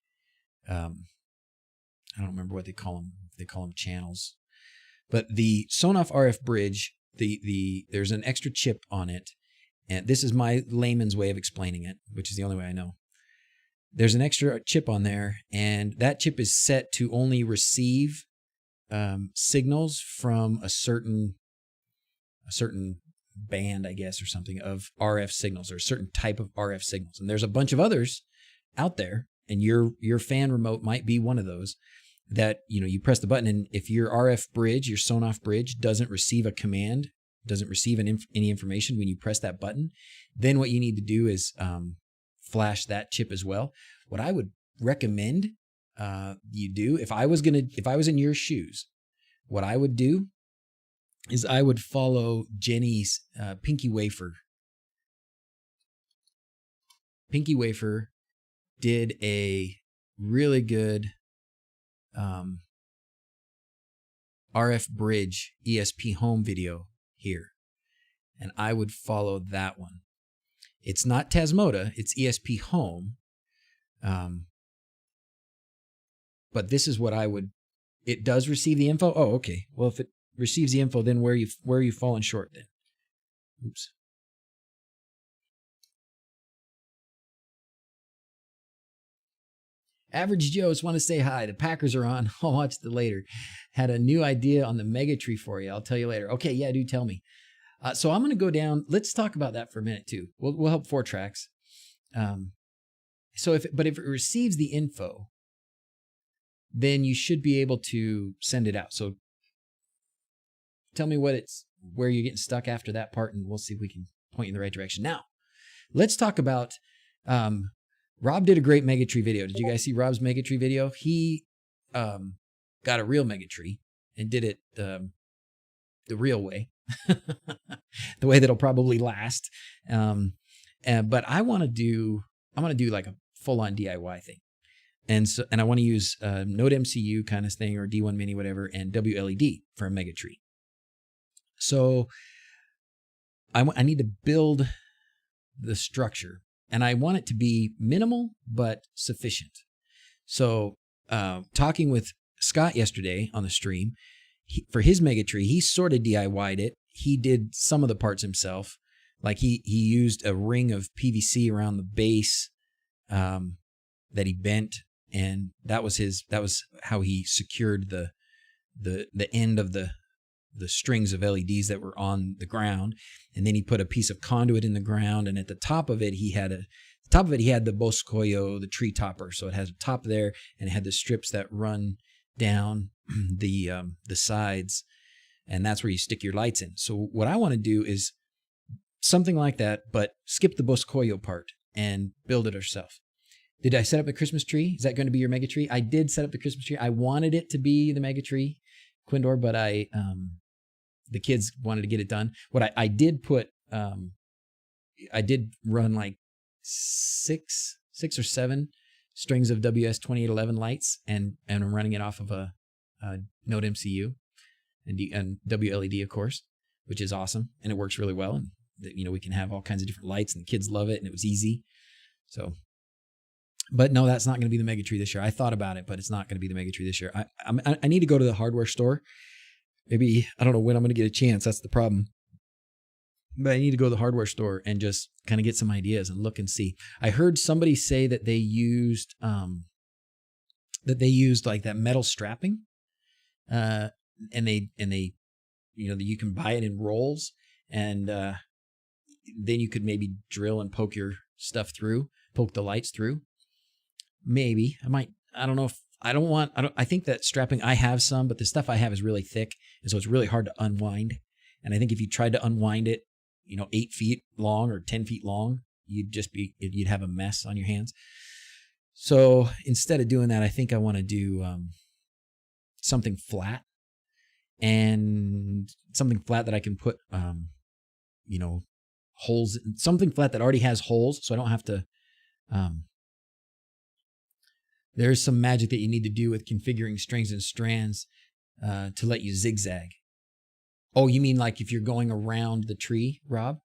I don't remember what they call them. They call them channels. But the Sonoff RF bridge, there's an extra chip on it. And this is my layman's way of explaining it, which is the only way I know. There's an extra chip on there, and that chip is set to only receive signals from a certain band, I guess, or something of RF signals, or a certain type of RF signals. And there's a bunch of others out there, and your fan remote might be one of those that, you press the button, and if your RF bridge, your Sonoff bridge, doesn't receive a command, doesn't receive any information when you press that button, then what you need to do is flash that chip as well. What I would recommend you do, if I was in your shoes, what I would do is I would follow Jenny's Pinky Wafer. Pinky Wafer did a really good RF bridge ESP home video here, and I would follow that one. It's not Tasmota, it's ESP home, but this is what I would It does receive the info? Oh, okay. Well, if it receives the info, then where are you falling short then? Oops. Average Joes want to say hi. The Packers are on. I'll watch it later. Had a new idea on the mega tree for you. I'll tell you later. Okay, yeah, do tell me. So I'm going to go down. Let's talk about that for a minute too. We'll help 4 tracks. If it receives the info, then you should be able to send it out. So tell me where you're getting stuck after that part, and we'll see if we can point you in the right direction. Now, let's talk about. Rob did a great Megatree video. Did you guys see Rob's Megatree video? He got a real Megatree and did it the real way, the way that'll probably last. But I want to do like a full-on DIY thing, and I want to use Node MCU kind of thing, or D1 Mini, whatever, and wLED for a Megatree. So I need to build the structure. And I want it to be minimal, but sufficient. So talking with Scott yesterday on the stream, for his Megatree, he sort of DIY'd it. He did some of the parts himself. Like he used a ring of PVC around the base that he bent. And that was how he secured the end of the strings of LEDs that were on the ground. And then he put a piece of conduit in the ground, and at the top of it he had the boscoyo, the tree topper. So it has a top there, and it had the strips that run down the sides, and that's where you stick your lights in. So what I want to do is something like that, but skip the boscoyo part and build it ourselves. Did I set up the Christmas tree? Is that going to be your Megatree? I did set up the Christmas tree. I wanted it to be the Megatree, Quindor, but the kids wanted to get it done. What I did put, I did run like six or 7 strings of WS2811 lights, and I'm running it off of a Node MCU and wLED, of course, which is awesome, and it works really well. And we can have all kinds of different lights, and the kids love it, and it was easy. So, but no, that's not going to be the Megatree this year. I thought about it, but it's not going to be the Megatree this year. I need to go to the hardware store. Maybe, I don't know when I'm going to get a chance. That's the problem. But I need to go to the hardware store and just kind of get some ideas and look and see. I heard somebody say that they used like that metal strapping, and they you can buy it in rolls, and then you could maybe drill and poke your stuff through, poke the lights through. Maybe I don't know if I think that strapping, I have some, but the stuff I have is really thick, and so it's really hard to unwind. And I think if you tried to unwind it, 8 feet long or 10 feet long, you'd have a mess on your hands. So instead of doing that, I think I want to do something flat, and something flat that I can put, holes, something flat that already has holes, so I don't have to, there's some magic that you need to do with configuring strings and strands to let you zigzag. Oh, you mean like if you're going around the tree, Rob?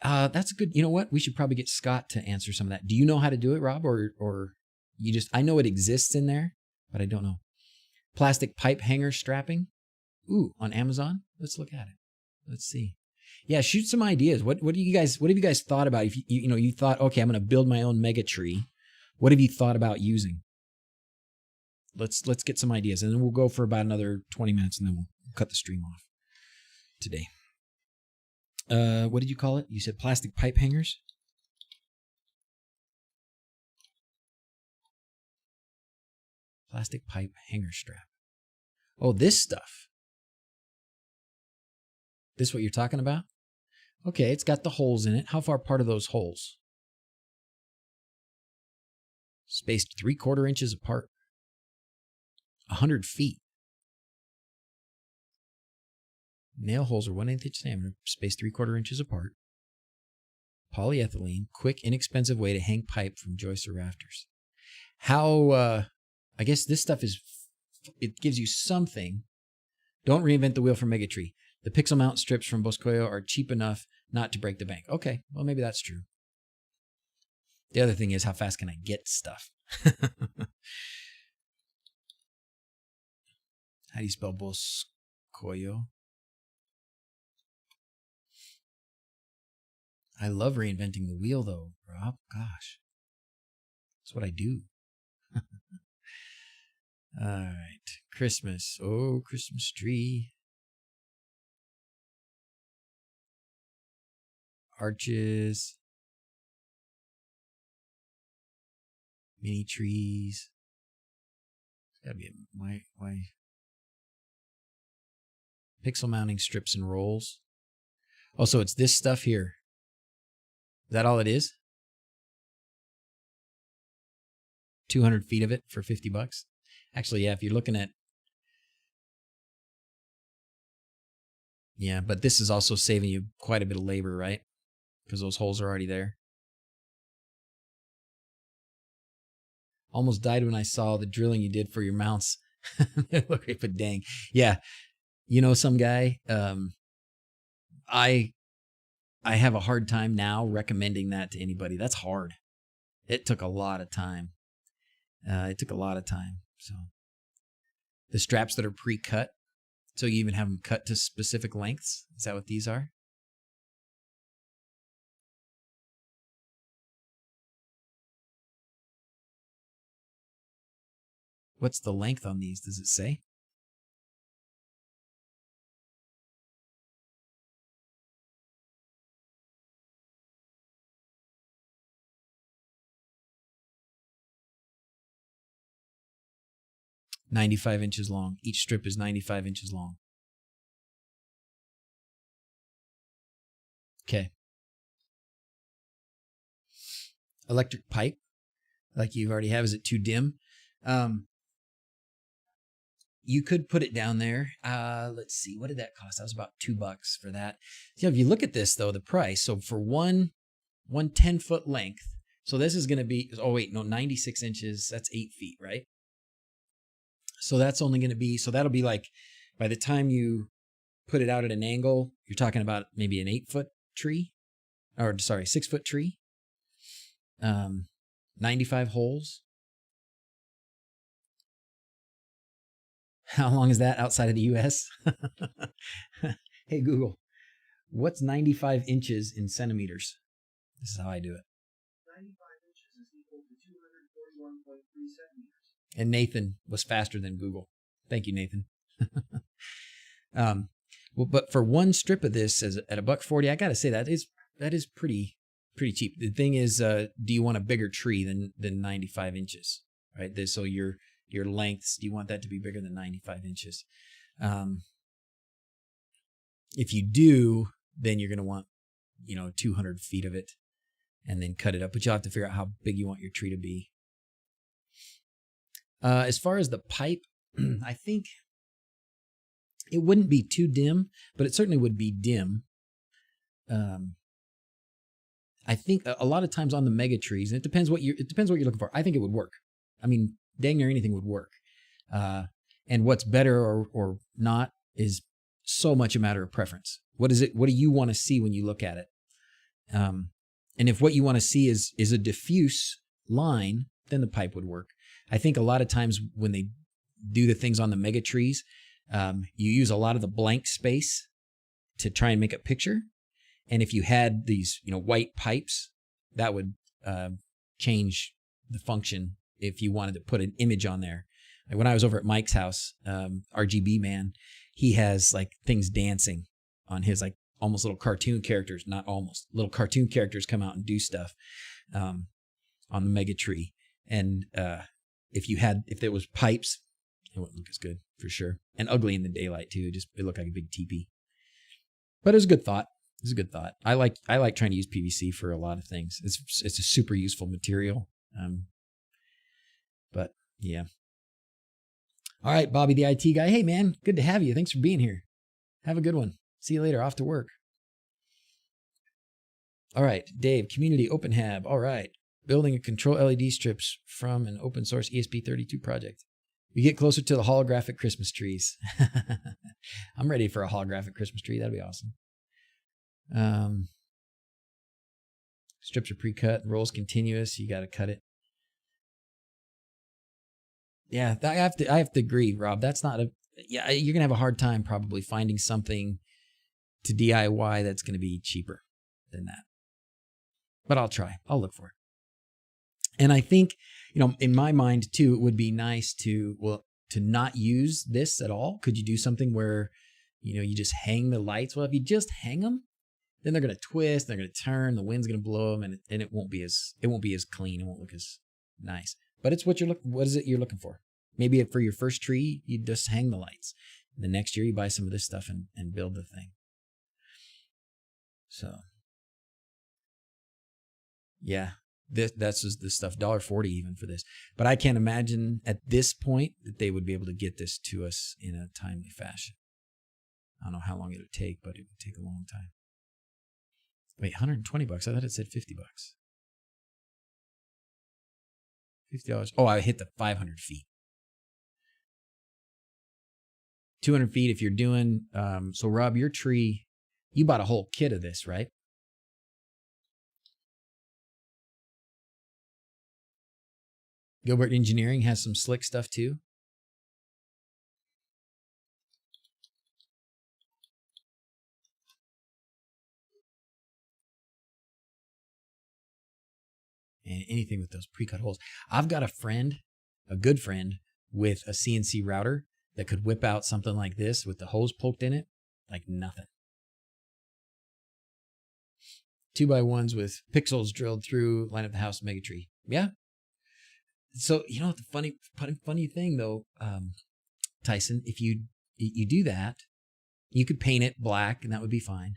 That's good. You know what? We should probably get Scott to answer some of that. Do you know how to do it, Rob? Or you just, I know it exists in there, but I don't know. Plastic pipe hanger strapping. Ooh, on Amazon? Let's look at it. Let's see. Yeah, shoot some ideas. What have you guys thought about? If you thought, okay, I'm going to build my own Megatree. What have you thought about using? Let's get some ideas, and then we'll go for about another 20 minutes, and then we'll cut the stream off today. What did you call it? You said plastic pipe hangers? Plastic pipe hanger strap. Oh, this stuff. This what you're talking about? Okay, it's got the holes in it. How far apart are those holes? Spaced 3/4 inches apart. 100 feet. Nail holes are 1/8 inch diameter, spaced 3/4 inches apart. Polyethylene, quick, inexpensive way to hang pipe from joists or rafters. How, I guess this stuff it gives you something. Don't reinvent the wheel for Megatree. The pixel mount strips from Boscoyo are cheap enough not to break the bank. Okay, well, maybe that's true. The other thing is, how fast can I get stuff? How do you spell Boscoyo? I love reinventing the wheel, though, Rob. Gosh. That's what I do. All right. Christmas. Oh, Christmas tree. Arches. Mini trees. Gotta be why pixel mounting strips and rolls. Oh, so it's this stuff here. Is that all it is? 200 feet of it for $50. Actually, yeah, if you're looking at, yeah, but this is also saving you quite a bit of labor, right? Because those holes are already there. Almost died when I saw the drilling you did for your mounts. Look, but dang, yeah. You know, some guy. I have a hard time now recommending that to anybody. That's hard. It took a lot of time. So the straps that are pre-cut, so you even have them cut to specific lengths. Is that what these are? What's the length on these? Does it say? "95 inches long. Each strip is 95 inches long." Okay. Electric pipe, like you already have, is it too dim? You could put it down there. Let's see. What did that cost? That was about $2 for that. You know, if you look at this, though, the price. So for one 10-foot length, so this is going to be, 96 inches. That's 8 feet, right? So that's only going to be, so that'll be like, by the time you put it out at an angle, you're talking about maybe an 8-foot tree, or sorry, 6-foot tree. 95 holes. How long is that outside of the US? Hey, Google, what's 95 inches in centimeters? This is how I do it. 95 inches is equal to 241.3 centimeters. And Nathan was faster than Google. Thank you, Nathan. Well, but for one strip of this at $1.40, I got to say that is pretty cheap. The thing is, do you want a bigger tree than 95 inches, right? So your lengths, do you want that to be bigger than 95 inches? If you do, then you're going to want, 200 feet of it and then cut it up. But you'll have to figure out how big you want your tree to be. As far as the pipe, I think it wouldn't be too dim, but it certainly would be dim. I think a lot of times on the mega trees, and it depends what you're looking for. I think it would work. I mean, dang near anything would work. And what's better or not is so much a matter of preference. What is it? What do you want to see when you look at it? And if what you want to see is a diffuse line, then the pipe would work. I think a lot of times when they do the things on the mega trees, you use a lot of the blank space to try and make a picture. And if you had these, white pipes, that would change the function if you wanted to put an image on there. Like when I was over at Mike's house, RGB man, he has like things dancing on his, like almost little cartoon characters, not almost, little cartoon characters come out and do stuff on the mega tree. And if there was pipes, it wouldn't look as good for sure. And ugly in the daylight too. It looked like a big teepee. But it was a good thought. It's a good thought. I like trying to use PVC for a lot of things. It's a super useful material. But yeah. All right, Bobby, the IT guy. Hey man, good to have you. Thanks for being here. Have a good one. See you later. Off to work. All right, Dave, community open hab. All right. Building a control LED strips from an open source ESP32 project. We get closer to the holographic Christmas trees. I'm ready for a holographic Christmas tree. That'd be awesome. Strips are pre-cut, rolls continuous. You got to cut it. Yeah, I have to agree, Rob. That's not yeah, you're going to have a hard time probably finding something to DIY that's going to be cheaper than that. But I'll try. I'll look for it. And I think, in my mind too, it would be nice to not use this at all. Could you do something where, you just hang the lights? Well, if you just hang them, then they're going to twist, they're going to turn, the wind's going to blow them, and it won't be as clean. It won't look as nice. But it's what is it you're looking for? Maybe for your first tree, you just hang the lights. The next year, you buy some of this stuff and build the thing. So, yeah, that's just this stuff, $1.40 even for this. But I can't imagine at this point that they would be able to get this to us in a timely fashion. I don't know how long it would take, but it would take a long time. Wait, $120? I thought it said $50. $50. Oh, I hit the 500 feet. 200 feet if you're doing, so Rob, your tree, you bought a whole kit of this, right? Gilbert Engineering has some slick stuff too. And anything with those pre-cut holes. I've got a good friend, with a CNC router that could whip out something like this with the hose poked in it, like nothing. 2x1s with pixels drilled through, line up the house, mega tree. Yeah. So, the funny thing though, Tyson, if you do that, you could paint it black and that would be fine.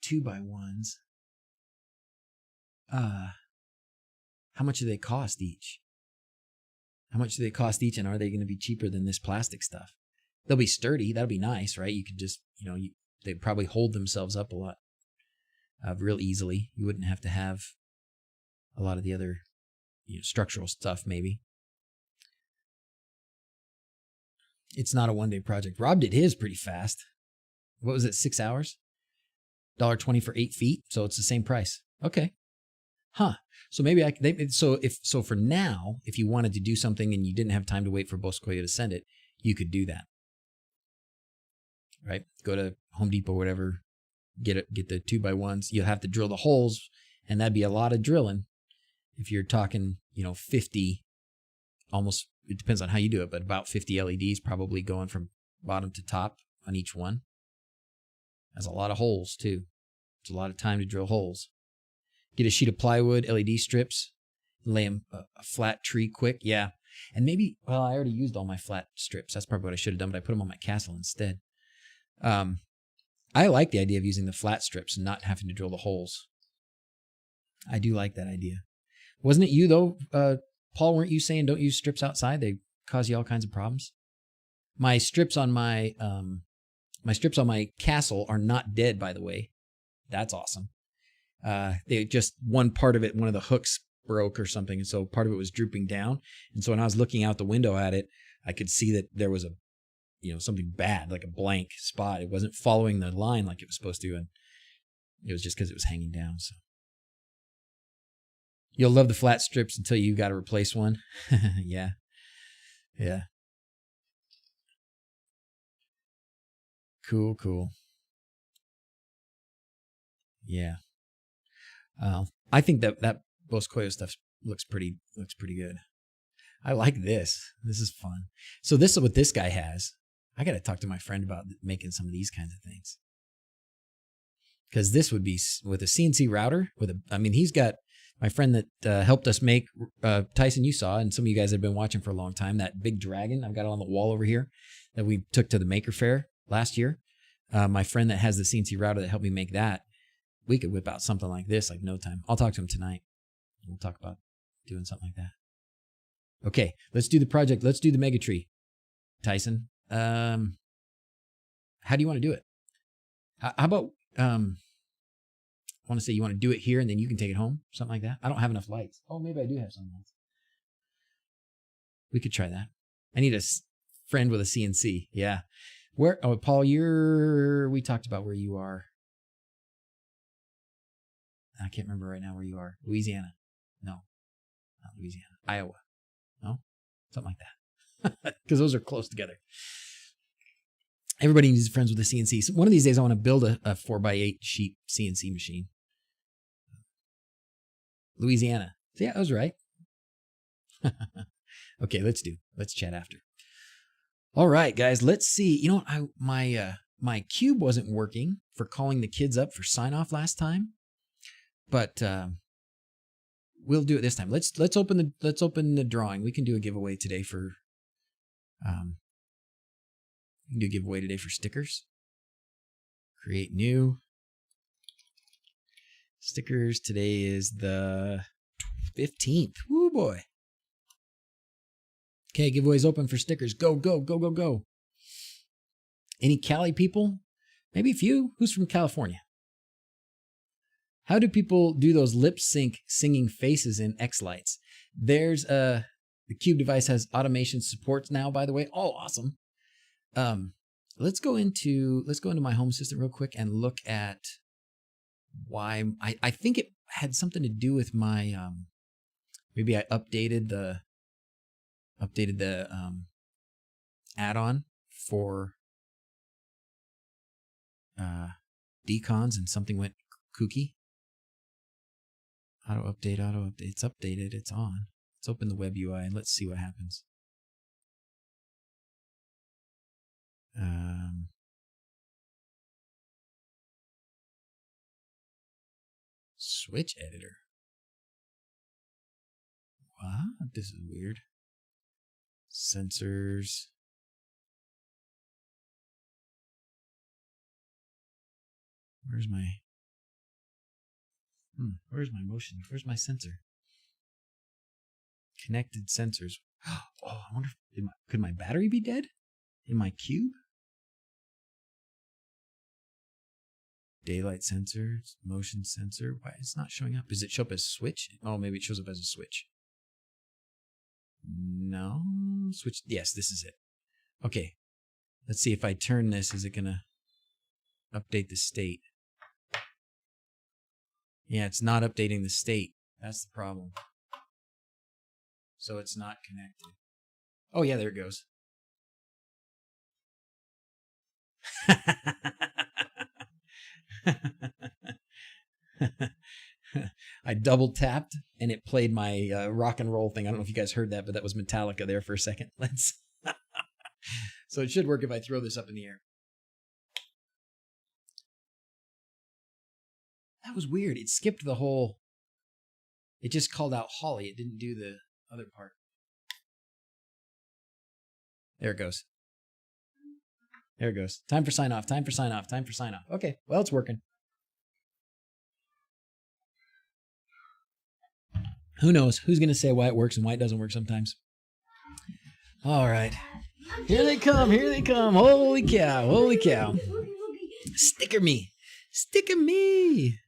2x1s. How much do they cost each? And are they going to be cheaper than this plastic stuff? They'll be sturdy. That'll be nice, right? You could just, they'd probably hold themselves up a lot real easily. You wouldn't have to have a lot of the other structural stuff, maybe. It's not a one-day project. Rob did his pretty fast. What was it, 6 hours? $1.20 for 8 feet, so it's the same price. Okay. Huh. So maybe for now, if you wanted to do something and you didn't have time to wait for Boscoyo to send it, you could do that. Right? Go to Home Depot or whatever, get the 2x1s. You'll have to drill the holes, and that'd be a lot of drilling. If you're talking, 50, almost, it depends on how you do it, but about 50 LEDs probably going from bottom to top on each one. That's a lot of holes too. It's a lot of time to drill holes. Get a sheet of plywood, LED strips, lay them a flat tree quick. Yeah. And maybe, I already used all my flat strips. That's probably what I should have done, but I put them on my castle instead. I like the idea of using the flat strips and not having to drill the holes. I do like that idea. Wasn't it you though, Paul, weren't you saying don't use strips outside? They cause you all kinds of problems. My strips on my castle are not dead, by the way. That's awesome. They just, one part of it, one of the hooks broke or something. And so part of it was drooping down. And so when I was looking out the window at it, I could see that there was something bad, like a blank spot. It wasn't following the line like it was supposed to. And it was just because it was hanging down. So you'll love the flat strips until you got to replace one. Yeah. Yeah. Cool. Yeah. I think that Boscoyo stuff looks pretty good. I like this. This is fun. So this is what this guy has. I got to talk to my friend about making some of these kinds of things. Because this would be with a CNC router. He's got my friend that helped us make, Tyson, you saw, and some of you guys have been watching for a long time, that big dragon I've got it on the wall over here that we took to the Maker Faire last year. My friend that has the CNC router that helped me make that, we could whip out something like this like no time. I'll talk to him tonight. We'll talk about doing something like that. Okay, let's do the project. Let's do the mega tree. Tyson, how do you want to do it? How about, I want to say you want to do it here and then you can take it home, something like that. I don't have enough lights. Oh, maybe I do have some lights. We could try that. I need a friend with a CNC. Yeah. Where? Oh, Paul, we talked about where you are. I can't remember right now where you are. Louisiana. No, not Louisiana. Iowa. No? Something like that. because those are close together. Everybody needs friends with a CNC. So one of these days, I want to build a 4x8 sheet CNC machine. Louisiana. Yeah, I was right. Okay, let's chat after. All right, guys, let's see. You know what? My cube wasn't working for calling the kids up for sign off last time, but we'll do it this time. Let's open the drawing. We can do a giveaway today for stickers. Create new stickers. Today is the 15th. Woo boy. Okay, giveaways open for stickers. Go, go, go, go, go. Any Cali people? Maybe a few. Who's from California? How do people do those lip sync singing faces in X-Lights? There's the Cube device has automation supports now, by the way. Oh, awesome. Let's go into my home system real quick and look at why I think it had something to do with my maybe I updated the add-on for decons and something went kooky. Auto update. It's updated. It's on. Let's open the web UI and let's see what happens. Switch editor. What? This is weird. Sensors. Where's my motion? Where's my sensor? Connected sensors. Oh, I wonder if could my battery be dead in my cube? Daylight sensor, motion sensor. Why it's not showing up? Does it show up as a switch? Oh, maybe it shows up as a switch. No, switch. Yes, this is it. Okay, let's see if I turn this. Is it gonna update the state? Yeah, it's not updating the state. That's the problem. So it's not connected. Oh yeah, there it goes. I double tapped and it played my rock and roll thing. I don't know if you guys heard that, but that was Metallica there for a second. So it should work if I throw this up in the air. That was weird. It skipped the whole. It just called out Holly. It didn't do the other part. There it goes. There it goes. Time for sign off. Time for sign off. Time for sign off. Okay. Well, it's working. Who knows? Who's going to say why it works and why it doesn't work sometimes? All right. Here they come. Here they come. Holy cow. Holy cow. Sticker me. Sticker me.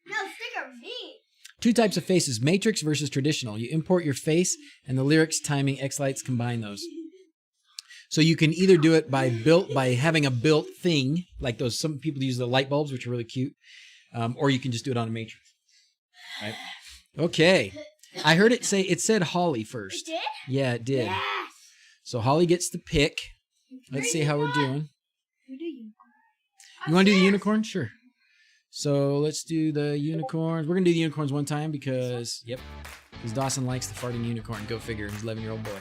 No, sticker me. Two types of faces, matrix versus traditional. You import your face and the lyrics, timing, X-Lights, combine those. So you can either do it by having a built thing, like those, some people use the light bulbs, which are really cute, or you can just do it on a matrix. Right? Okay. I heard it said Holly first. It did? Yeah, it did. Yes. So Holly gets to pick. Let's see how we're doing. Who do you? You want to do the unicorn? Sure. So let's do the unicorns. We're going to do the unicorns one time because Dawson likes the farting unicorn. Go figure. He's an 11-year-old boy.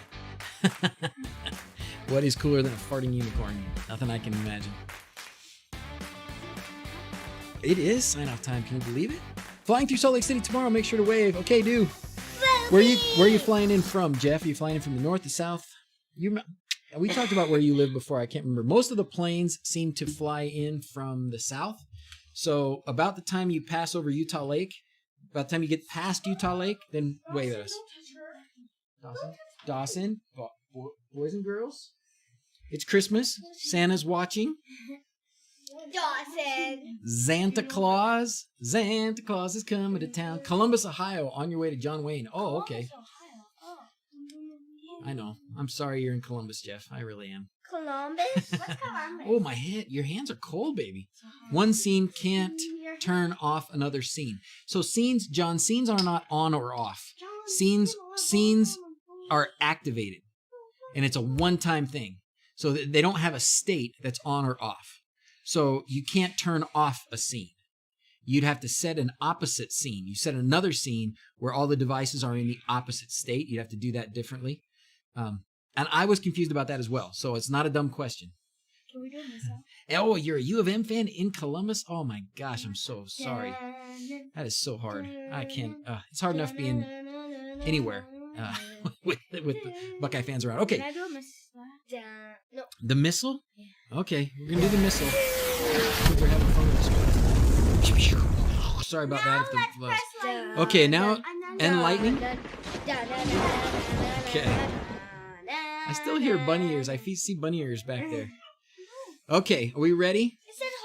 What is cooler than a farting unicorn? Nothing I can imagine. It is sign-off time. Can you believe it? Flying through Salt Lake City tomorrow. Make sure to wave. Okay, do. Where are you flying in from, Jeff? Are you flying in from the north, the south? We talked about where you live before. I can't remember. Most of the planes seem to fly in from the south. So about the time you pass over Utah Lake, about the time you get past Utah Lake, then wave at us. Dawson, boys and girls, it's Christmas. Santa's watching. Dawson. Santa Claus is coming to town. Columbus, Ohio, on your way to John Wayne. Oh, okay. I know. I'm sorry you're in Columbus, Jeff. I really am. Columbus? What's Columbus? Oh, my head. Your hands are cold, baby. One scene can't turn off another scene. So scenes are not on or off. Scenes are activated. and it's a one-time thing. So they don't have a state that's on or off. So you can't turn off a scene. You'd have to set an opposite scene. You set another scene where all the devices are in the opposite state. You'd have to do that differently. And I was confused about that as well. So it's not a dumb question. Can we do this? Oh, you're a U of M fan in Columbus? Oh my gosh, I'm so sorry. That is so hard. I can't. It's hard enough being anywhere with the Buckeye fans around. Okay. Can I do a miss? No. The missile? Yeah. Okay, we're going to do the missile. We're having fun with this one. Sorry about that. If the, okay, now, and lightning? Okay. I still hear bunny ears. I see bunny ears back there. Okay, are we ready?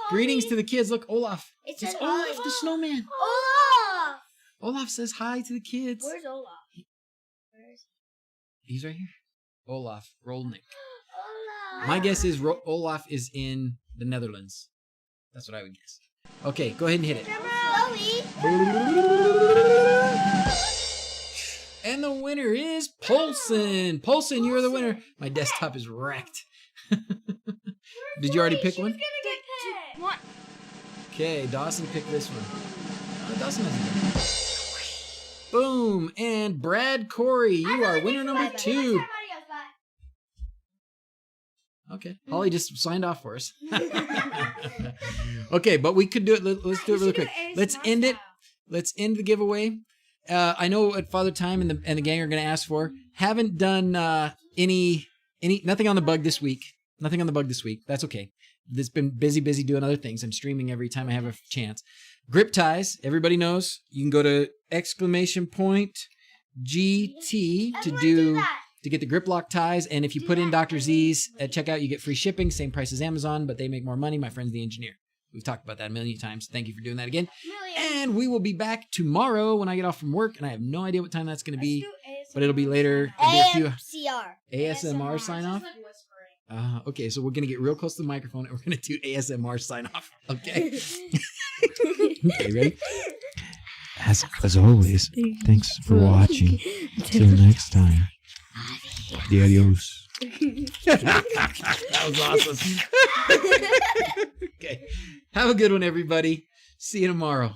Greetings to the kids. Look, Olaf. It's Olaf the snowman. Olaf! Olaf says hi to the kids. Where's Olaf? He's right here. Olaf Rolnick. Olaf! My guess is Olaf is in the Netherlands. That's what I would guess. Okay, go ahead and hit it. And the winner is Polson. Polson, you are the winner. My desktop is wrecked. Did you already pick one? Okay, Dawson picked this one. Oh, Dawson hasn't done it. Boom. And Brad Corey, you are winner number 2. Okay. Holly just signed off for us. Okay, but we could do it. Let's do it really quick. Let's end it. Let's end the giveaway. I know what Father Time and the gang are going to ask for. Haven't done nothing on the bug this week. Nothing on the bug this week. That's okay. It's been busy doing other things. I'm streaming every time I have a chance. Grip ties. Everybody knows. You can go to !GT to get the grip lock ties. And if you put in DrZzs at checkout, you get free shipping. Same price as Amazon, but they make more money. My friend's the engineer. We've talked about that a million times. Thank you for doing that again. And we will be back tomorrow when I get off from work. And I have no idea what time that's going to be, but it'll be later. It'll be ASMR sign off. Okay, so we're going to get real close to the microphone and we're going to do ASMR sign off. Okay. Okay, ready? As always, thanks for watching. Till next time. Adios. That was awesome. Okay. Have a good one, everybody. See you tomorrow.